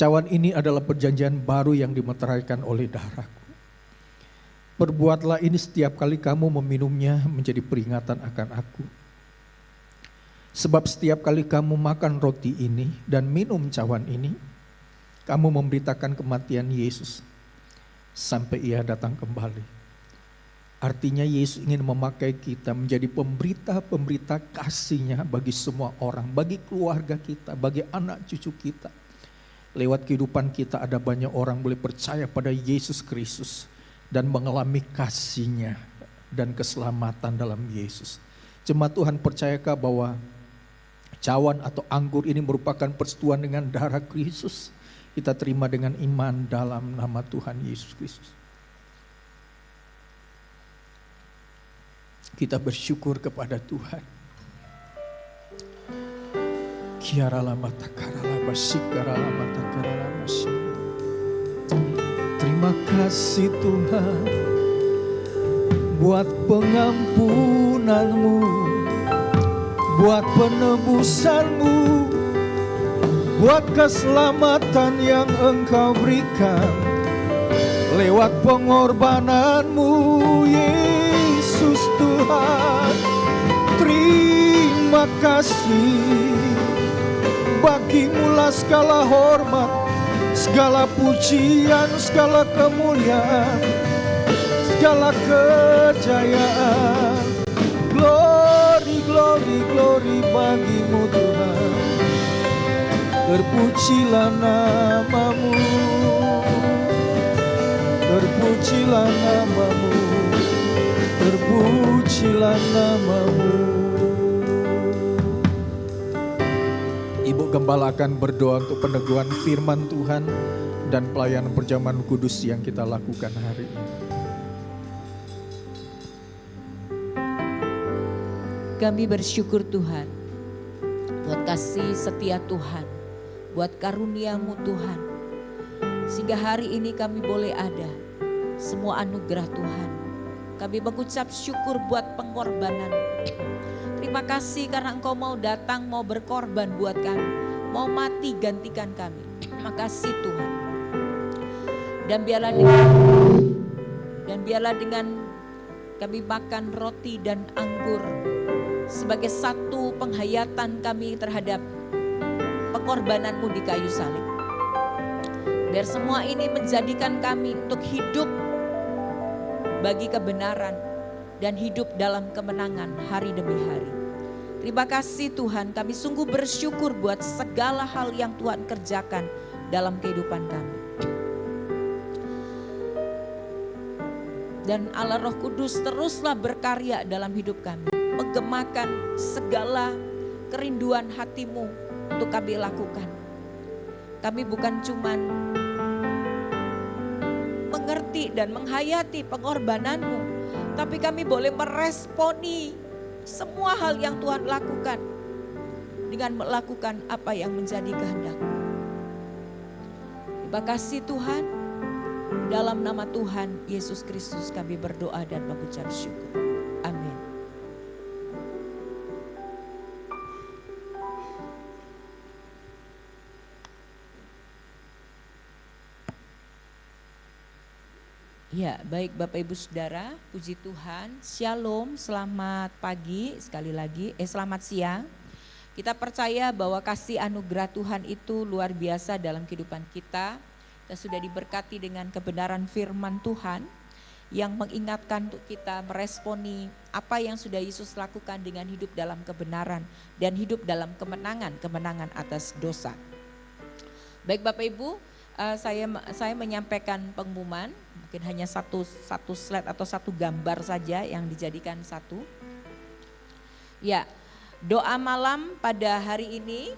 cawan ini adalah perjanjian baru yang dimeteraikan oleh darahku. Perbuatlah ini setiap kali kamu meminumnya menjadi peringatan akan aku. Sebab setiap kali kamu makan roti ini dan minum cawan ini, kamu memberitakan kematian Yesus sampai ia datang kembali. Artinya Yesus ingin memakai kita menjadi pemberita-pemberita kasih-Nya bagi semua orang, bagi keluarga kita, bagi anak cucu kita. Lewat kehidupan kita ada banyak orang boleh percaya pada Yesus Kristus dan mengalami kasih-Nya dan keselamatan dalam Yesus. Jemaat Tuhan, percayakah bahwa cawan atau anggur ini merupakan persetujuan dengan darah Kristus? Kita terima dengan iman dalam nama Tuhan Yesus Kristus. Kita bersyukur kepada Tuhan. Terima kasih Tuhan buat pengampunan-Mu, buat penebusan-Mu, buat keselamatan yang Engkau berikan lewat pengorbanan-Mu, Yesus Tuhan. Terima kasih. Bagimu lah segala hormat, segala pujian, segala kemuliaan, segala kejayaan. Glory, glory, glory bagimu Tuhan. Terpujilah namamu, terpujilah namamu, terpujilah namamu. Ibu Gembala akan berdoa untuk peneguhan firman Tuhan dan pelayanan perjamuan kudus yang kita lakukan hari ini. Kami bersyukur Tuhan buat kasih setia Tuhan, buat karunia-Mu Tuhan. Sehingga hari ini kami boleh ada, semua anugerah Tuhan. Kami mengucap syukur buat pengorbanan. Terima kasih karena Engkau mau datang, mau berkorban buat kami, mau mati gantikan kami. Terima kasih Tuhan. Dan biarlah dengan kami makan roti dan anggur sebagai satu penghayatan kami terhadap pengorbananmu di kayu salib. Biar semua ini menjadikan kami untuk hidup bagi kebenaran dan hidup dalam kemenangan hari demi hari. Terima kasih Tuhan, kami sungguh bersyukur buat segala hal yang Tuhan kerjakan dalam kehidupan kami. Dan Allah Roh Kudus teruslah berkarya dalam hidup kami, menggemakan segala kerinduan hatimu untuk kami lakukan. Kami bukan cuman mengerti dan menghayati pengorbananmu, tapi kami boleh meresponi semua hal yang Tuhan lakukan dengan melakukan apa yang menjadi kehendak-Mu. Terima kasih Tuhan, dalam nama Tuhan Yesus Kristus kami berdoa dan mengucap syukur. Amin. Ya, baik Bapak Ibu Saudara, puji Tuhan, Shalom, selamat pagi sekali lagi, selamat siang. Kita percaya bahwa kasih anugerah Tuhan itu luar biasa dalam kehidupan kita. Kita sudah diberkati dengan kebenaran firman Tuhan yang mengingatkan untuk kita meresponi apa yang sudah Yesus lakukan dengan hidup dalam kebenaran dan hidup dalam kemenangan atas dosa. Baik Bapak Ibu, saya menyampaikan pengumuman, mungkin hanya satu slide atau satu gambar saja yang dijadikan satu. Ya, doa malam pada hari ini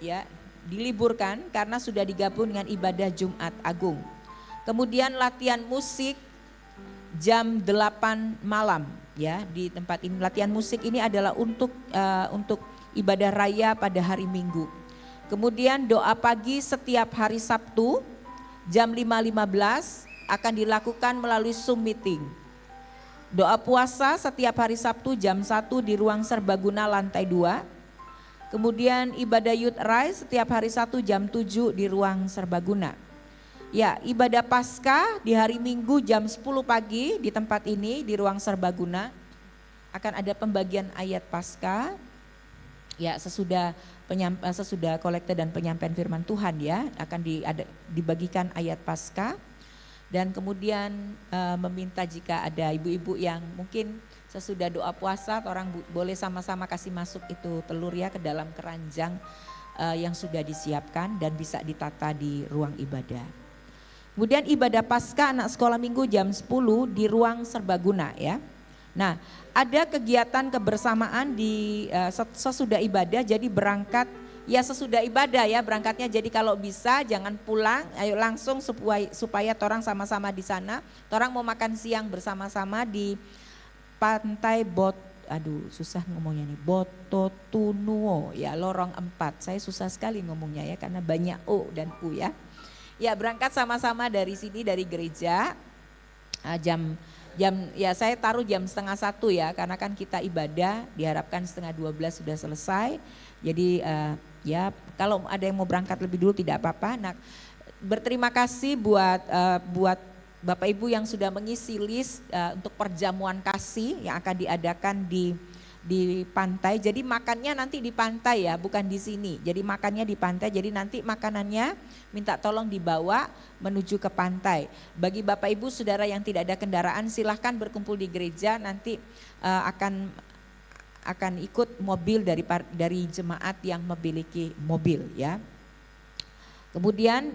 ya diliburkan karena sudah digabung dengan ibadah Jumat Agung. Kemudian latihan musik jam 8 malam ya di tempat ini. Latihan musik ini adalah untuk ibadah raya pada hari Minggu. Kemudian doa pagi setiap hari Sabtu jam 5.15 akan dilakukan melalui Zoom meeting. Doa puasa setiap hari Sabtu jam 1 di ruang serbaguna lantai 2. Kemudian ibadah Youth Rise setiap hari Sabtu jam 7 di ruang serbaguna. Ya, ibadah Paskah di hari Minggu jam 10 pagi di tempat ini di ruang serbaguna. Akan ada pembagian ayat Paskah. Ya, sesudah kolekte dan penyampaian firman Tuhan ya, akan dibagikan ayat Paskah. Dan kemudian meminta jika ada ibu-ibu yang mungkin sesudah doa puasa, orang boleh sama-sama kasih masuk itu telur ya ke dalam keranjang yang sudah disiapkan dan bisa ditata di ruang ibadah. Kemudian ibadah Paskah anak sekolah minggu jam 10 di ruang serbaguna ya. Nah, ada kegiatan kebersamaan di sesudah ibadah, jadi berangkat ya sesudah ibadah ya berangkatnya, jadi kalau bisa jangan pulang, ayo langsung supaya torang sama-sama di sana. Torang mau makan siang bersama-sama di pantai susah ngomongnya nih, Bototunuo ya, lorong 4. Saya susah sekali ngomongnya ya karena banyak O dan U ya. Ya berangkat sama-sama dari sini dari gereja jam ya saya taruh jam 11:30 ya, karena kan kita ibadah diharapkan 11:30 sudah selesai. Jadi ya kalau ada yang mau berangkat lebih dulu tidak apa-apa. Nah, berterima kasih buat Bapak Ibu yang sudah mengisi list untuk perjamuan kasih yang akan diadakan di pantai. Jadi makannya nanti di pantai ya, bukan di sini. Jadi makannya di pantai. Jadi nanti makanannya minta tolong dibawa menuju ke pantai. Bagi Bapak Ibu Saudara yang tidak ada kendaraan, silahkan berkumpul di gereja. Nanti akan ikut mobil dari jemaat yang memiliki mobil ya. Kemudian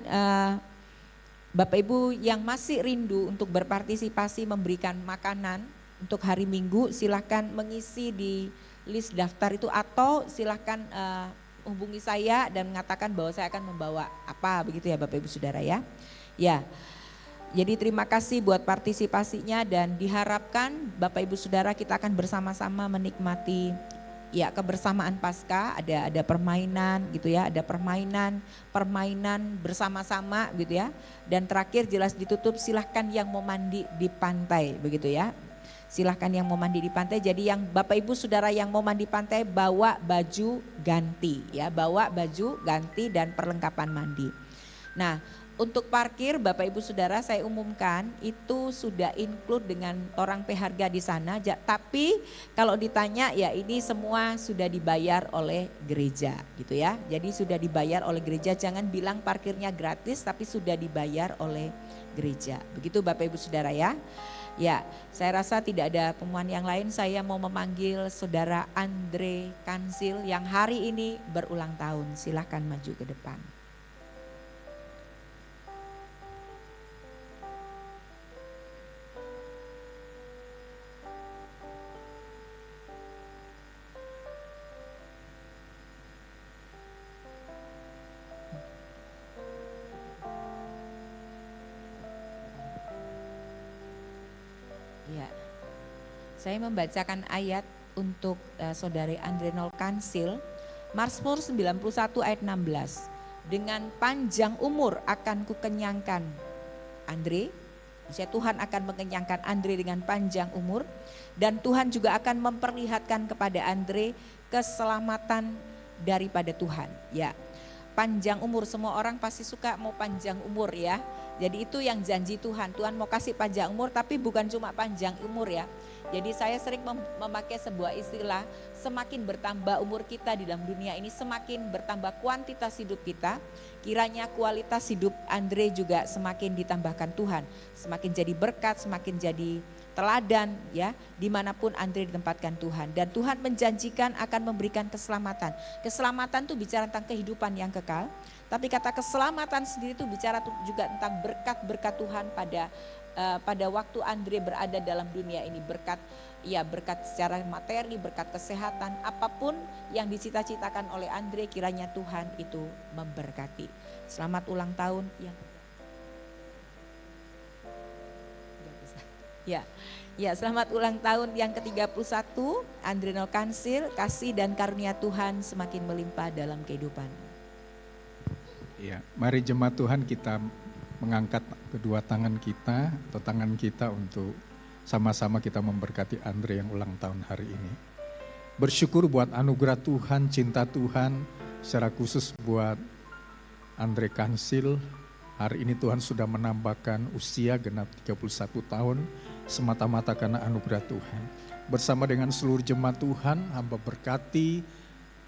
Bapak Ibu yang masih rindu untuk berpartisipasi memberikan makanan untuk hari Minggu, silahkan mengisi di list daftar itu, atau silahkan hubungi saya dan mengatakan bahwa saya akan membawa apa begitu ya Bapak Ibu Saudara ya. Ya, jadi terima kasih buat partisipasinya dan diharapkan Bapak Ibu Saudara kita akan bersama-sama menikmati ya kebersamaan Paskah. Ada permainan gitu ya, ada permainan bersama-sama gitu ya. Dan terakhir jelas ditutup silahkan yang mau mandi di pantai begitu ya. Silahkan yang mau mandi di pantai. Jadi yang Bapak Ibu Saudara yang mau mandi pantai bawa baju ganti ya, bawa baju ganti dan perlengkapan mandi. Nah, Untuk parkir Bapak Ibu Saudara saya umumkan itu sudah include dengan orang harga di sana. Tapi kalau ditanya ya ini semua sudah dibayar oleh gereja gitu ya. Jadi sudah dibayar oleh gereja, jangan bilang parkirnya gratis tapi sudah dibayar oleh gereja. Begitu Bapak Ibu Saudara ya. Ya, saya rasa tidak ada pengumuman yang lain. Saya mau memanggil Saudara Andre Kansil yang hari ini berulang tahun. Silahkan maju ke depan. Ya, saya membacakan ayat untuk saudari Andre Nol Kansil, Mazmur 91 ayat 16. Dengan panjang umur akan kukenyangkan Andre, Tuhan akan mengenyangkan Andre dengan panjang umur, dan Tuhan juga akan memperlihatkan kepada Andre keselamatan daripada Tuhan. Ya, panjang umur, semua orang pasti suka mau panjang umur ya. Jadi itu yang janji Tuhan. Tuhan mau kasih panjang umur, tapi bukan cuma panjang umur ya. Jadi saya sering memakai sebuah istilah, semakin bertambah umur kita di dalam dunia ini, semakin bertambah kuantitas hidup kita. Kiranya kualitas hidup Andre juga semakin ditambahkan Tuhan. Semakin jadi berkat, semakin jadi teladan ya, dimanapun Andre ditempatkan Tuhan. Dan Tuhan menjanjikan akan memberikan keselamatan. Keselamatan itu bicara tentang kehidupan yang kekal. Tapi kata keselamatan sendiri itu bicara juga tentang berkat-berkat Tuhan pada waktu Andre berada dalam dunia ini. Berkat secara materi, berkat kesehatan, apapun yang dicita-citakan oleh Andre, kiranya Tuhan itu memberkati. Selamat ulang tahun yang Ya, selamat ulang tahun yang ke-31 Andre Nol Kansil. Kasih dan karunia Tuhan semakin melimpah dalam kehidupan. Ya, mari jemaat Tuhan kita mengangkat kedua tangan kita atau tangan kita untuk sama-sama kita memberkati Andre yang ulang tahun hari ini. Bersyukur buat anugerah Tuhan, cinta Tuhan, secara khusus buat Andre Kansil. Hari ini Tuhan sudah menambahkan usia genap 31 tahun semata-mata karena anugerah Tuhan. Bersama dengan seluruh jemaat Tuhan, hamba berkati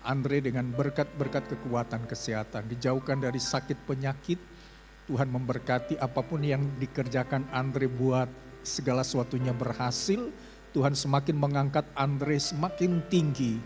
Andre dengan berkat-berkat kekuatan kesehatan, dijauhkan dari sakit penyakit. Tuhan memberkati apapun yang dikerjakan Andre buat segala sesuatunya berhasil. Tuhan semakin mengangkat Andre semakin tinggi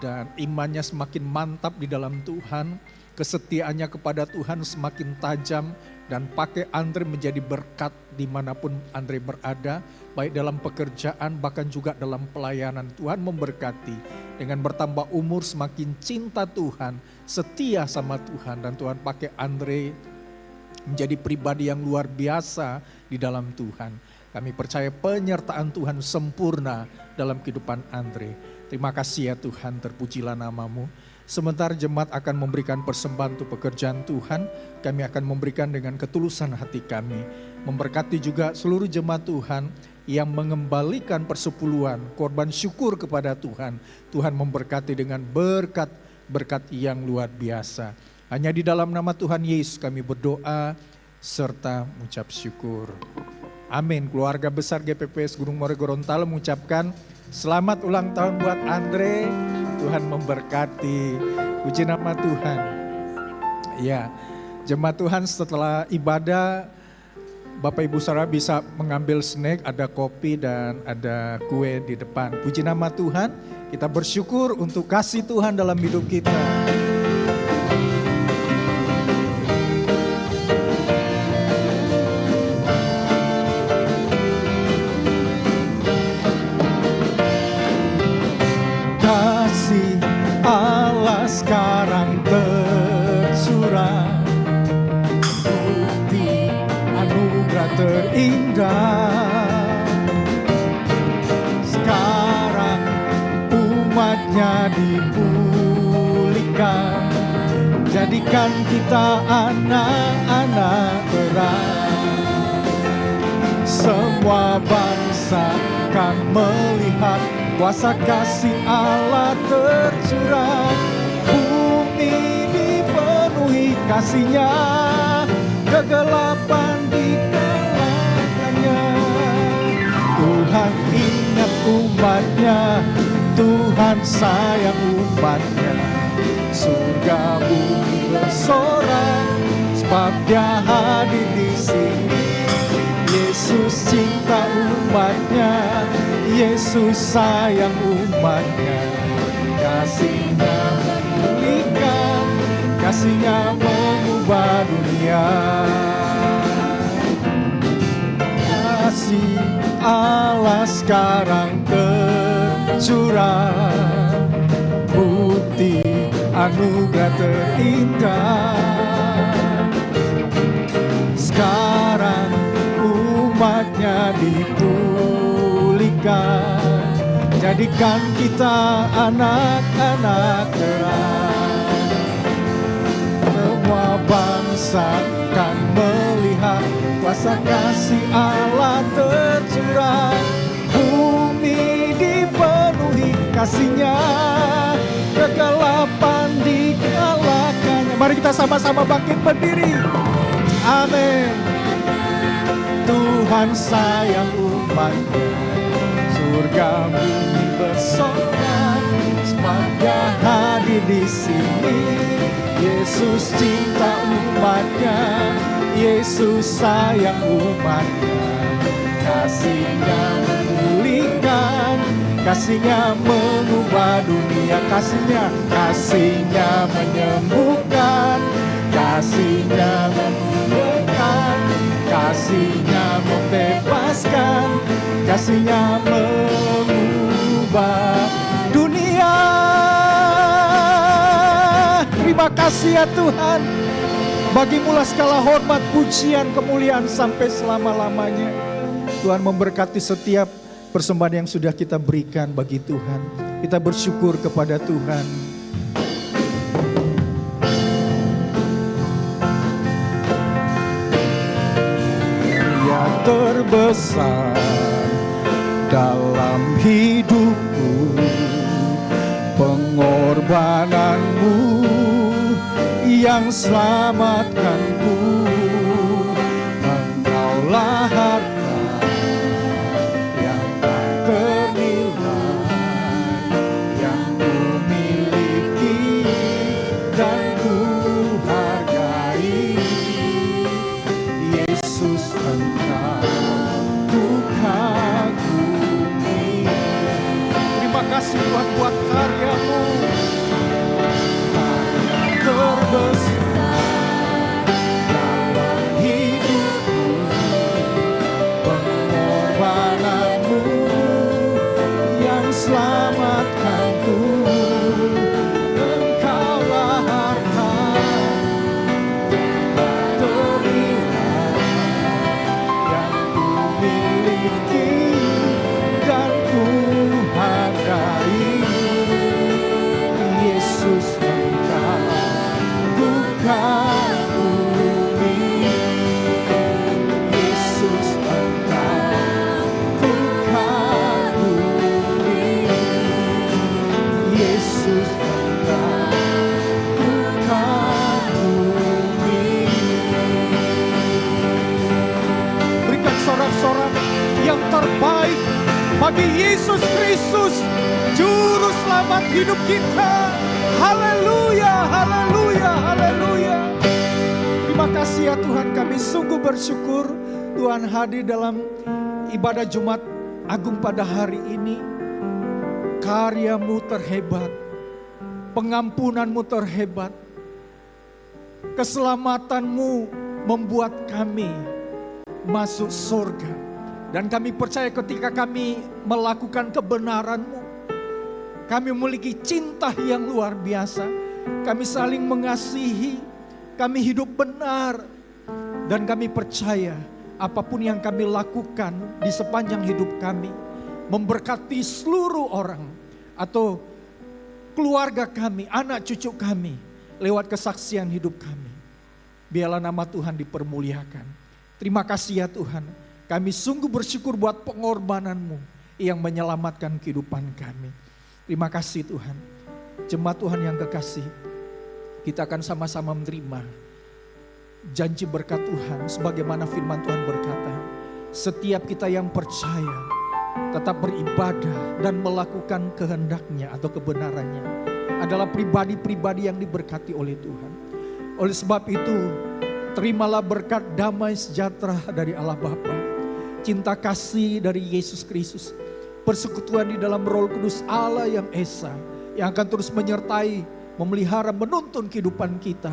dan imannya semakin mantap di dalam Tuhan. Kesetiaannya kepada Tuhan semakin tajam dan pakai Andre menjadi berkat dimanapun Andre berada, baik dalam pekerjaan bahkan juga dalam pelayanan. Tuhan memberkati dengan bertambah umur semakin cinta Tuhan, setia sama Tuhan, dan Tuhan pakai Andre menjadi pribadi yang luar biasa di dalam Tuhan. Kami percaya penyertaan Tuhan sempurna dalam kehidupan Andre. Terima kasih ya Tuhan, terpujilah namamu. Sementara jemaat akan memberikan persembahan untuk pekerjaan Tuhan, kami akan memberikan dengan ketulusan hati kami. Memberkati juga seluruh jemaat Tuhan yang mengembalikan persepuluhan, korban syukur kepada Tuhan. Tuhan memberkati dengan berkat-berkat yang luar biasa. Hanya di dalam nama Tuhan Yesus kami berdoa serta mengucap syukur. Amin. Keluarga besar GPPS Gunung Moria Gorontalo mengucapkan selamat ulang tahun buat Andre. Tuhan memberkati. Puji nama Tuhan. Ya, jemaat Tuhan setelah ibadah, Bapak Ibu Saudara bisa mengambil snack, ada kopi dan ada kue di depan. Puji nama Tuhan, kita bersyukur untuk kasih Tuhan dalam hidup kita. Kasih Allah sekarang tercurah, bukti anugerah terindah. Sekarang umatnya dipulihkan, jadikan kita anak-anak terang. Semua bangsa akan melihat kuasa kasih Allah tercurah. Bumi dipenuhi kasih-Nya, kegelapan dikalahkannya. Tuhan ingat umatnya, Tuhan sayang umatnya. Surga bumi bersorak sebab Dia hadir di sini. Yesus cinta umatnya, Yesus sayang umatnya. Kasih-Nya memulihkan, kasih-Nya mengubah dunia. Kasih Allah sekarang tercurah, bukti anugerah terindah. Sekarang umatnya dipulihkan, jadikan kita anak-anak terang. Semua bangsa kan melihat kuasa kasih Allah tercurah. Bumi dipenuhi kasih-Nya, kegelapan dikalahkannya. Mari kita sama-sama bangkit berdiri. Amin. Tuhan sayang umatnya, surga bumi bersorak sebab Dia hadir di sini. Yesus cinta umatnya, Yesus sayang umatnya. Kasih-Nya memulihkan, kasih-Nya mengubah dunia. Kasih-Nya menyembuhkan, kasih-Nya memulihkan, kasih-Nya membebaskan, kasih-Nya mengubah dunia. Terima kasih ya Tuhan. Bagimu-lah segala hormat, pujian, kemuliaan sampai selama-lamanya. Tuhan memberkati setiap persembahan yang sudah kita berikan bagi Tuhan. Kita bersyukur kepada Tuhan. Dia terbesar dalam hidupku, pengorbananmu yang selamatkanku. Engkaulah harta yang tak ternilai, yang ku miliki dan ku hargai. Yesus Engkau ku kagumi. Terima kasih Tuhan buat karya-Mu terbesar dalam hidupku, pengorbananmu yang selamatkanku. Engkaulah harta tak ternilai, yang ku miliki dan ku hargai. Yesus kagumi, Yesus Engkau ku kagumi, Yesus Engkau ku kagumi. Berikan sorak-sorak yang terbaik bagi Yesus Kristus, Juru Selamat hidup kita. Haleluya, haleluya, haleluya. Terima kasih ya Tuhan, kami sungguh bersyukur Tuhan hadir dalam ibadah Jumat Agung pada hari ini. Karya-Mu terhebat, pengampunan-Mu terhebat, keselamatan-Mu membuat kami masuk surga. Dan kami percaya ketika kami melakukan kebenaran-Mu, kami memiliki cinta yang luar biasa. Kami saling mengasihi, kami hidup benar. Dan kami percaya apapun yang kami lakukan di sepanjang hidup kami memberkati seluruh orang atau keluarga kami, anak cucu kami lewat kesaksian hidup kami. Biarlah nama Tuhan dipermuliakan. Terima kasih ya Tuhan. Kami sungguh bersyukur buat pengorbanan-Mu yang menyelamatkan kehidupan kami. Terima kasih Tuhan. Jemaat Tuhan yang kekasih, kita akan sama-sama menerima janji berkat Tuhan sebagaimana firman Tuhan berkata, setiap kita yang percaya tetap beribadah dan melakukan kehendaknya atau kebenarannya adalah pribadi-pribadi yang diberkati oleh Tuhan. Oleh sebab itu, terimalah berkat damai sejahtera dari Allah Bapa, cinta kasih dari Yesus Kristus, persekutuan di dalam Roh Kudus Allah yang Esa, yang akan terus menyertai, memelihara, menuntun kehidupan kita,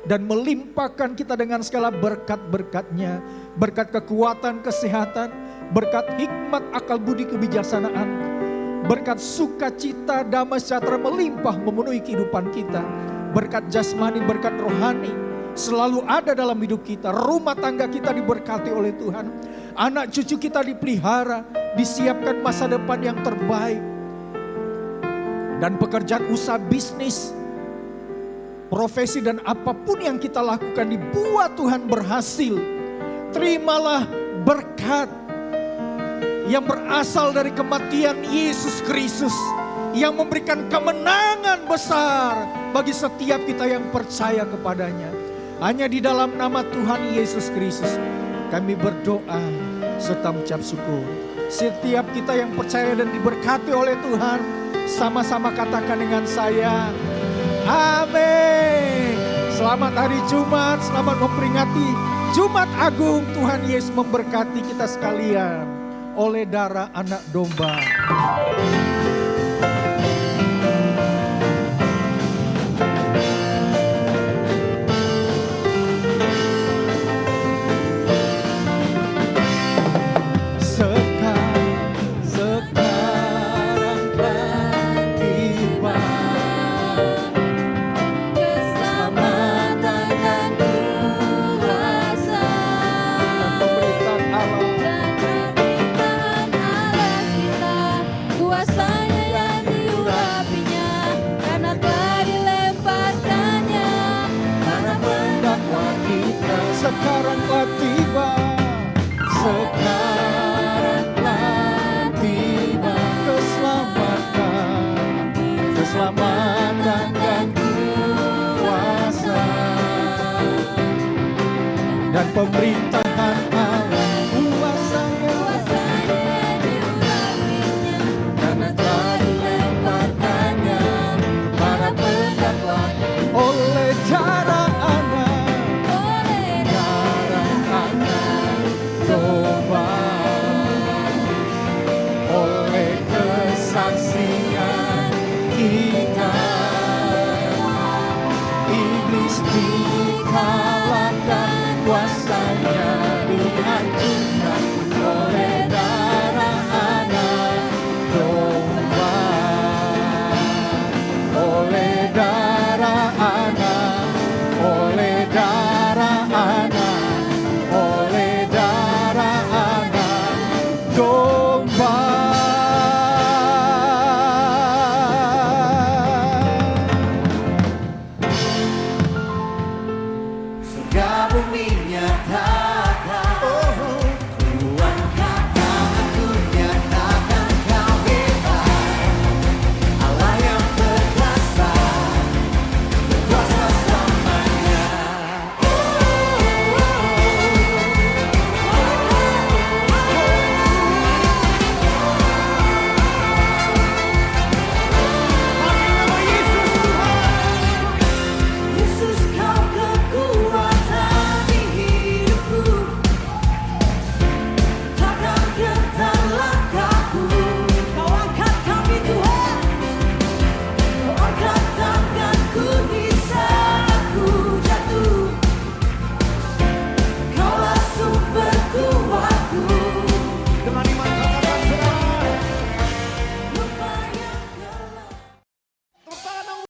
dan melimpahkan kita dengan segala berkat-berkatnya, berkat kekuatan, kesehatan, berkat hikmat, akal budi, kebijaksanaan, berkat sukacita, damai sejahtera melimpah memenuhi kehidupan kita, berkat jasmani, berkat rohani selalu ada dalam hidup kita. Rumah tangga kita diberkati oleh Tuhan, anak cucu kita dipelihara, disiapkan masa depan yang terbaik, dan pekerjaan usaha, bisnis, profesi dan apapun yang kita lakukan dibuat Tuhan berhasil. Terimalah berkat yang berasal dari kematian Yesus Kristus, yang memberikan kemenangan besar bagi setiap kita yang percaya kepadanya. Hanya di dalam nama Tuhan Yesus Kristus kami berdoa serta mengucap syukur. Setiap kita yang percaya dan diberkati oleh Tuhan, sama-sama katakan dengan saya, amin. Selamat hari Jumat, selamat memperingati Jumat Agung. Tuhan Yesus memberkati kita sekalian oleh darah anak domba. Sekarang telah tiba, sekarang telah tiba keselamatan, keselamatan dan kuasa dan pemerintah.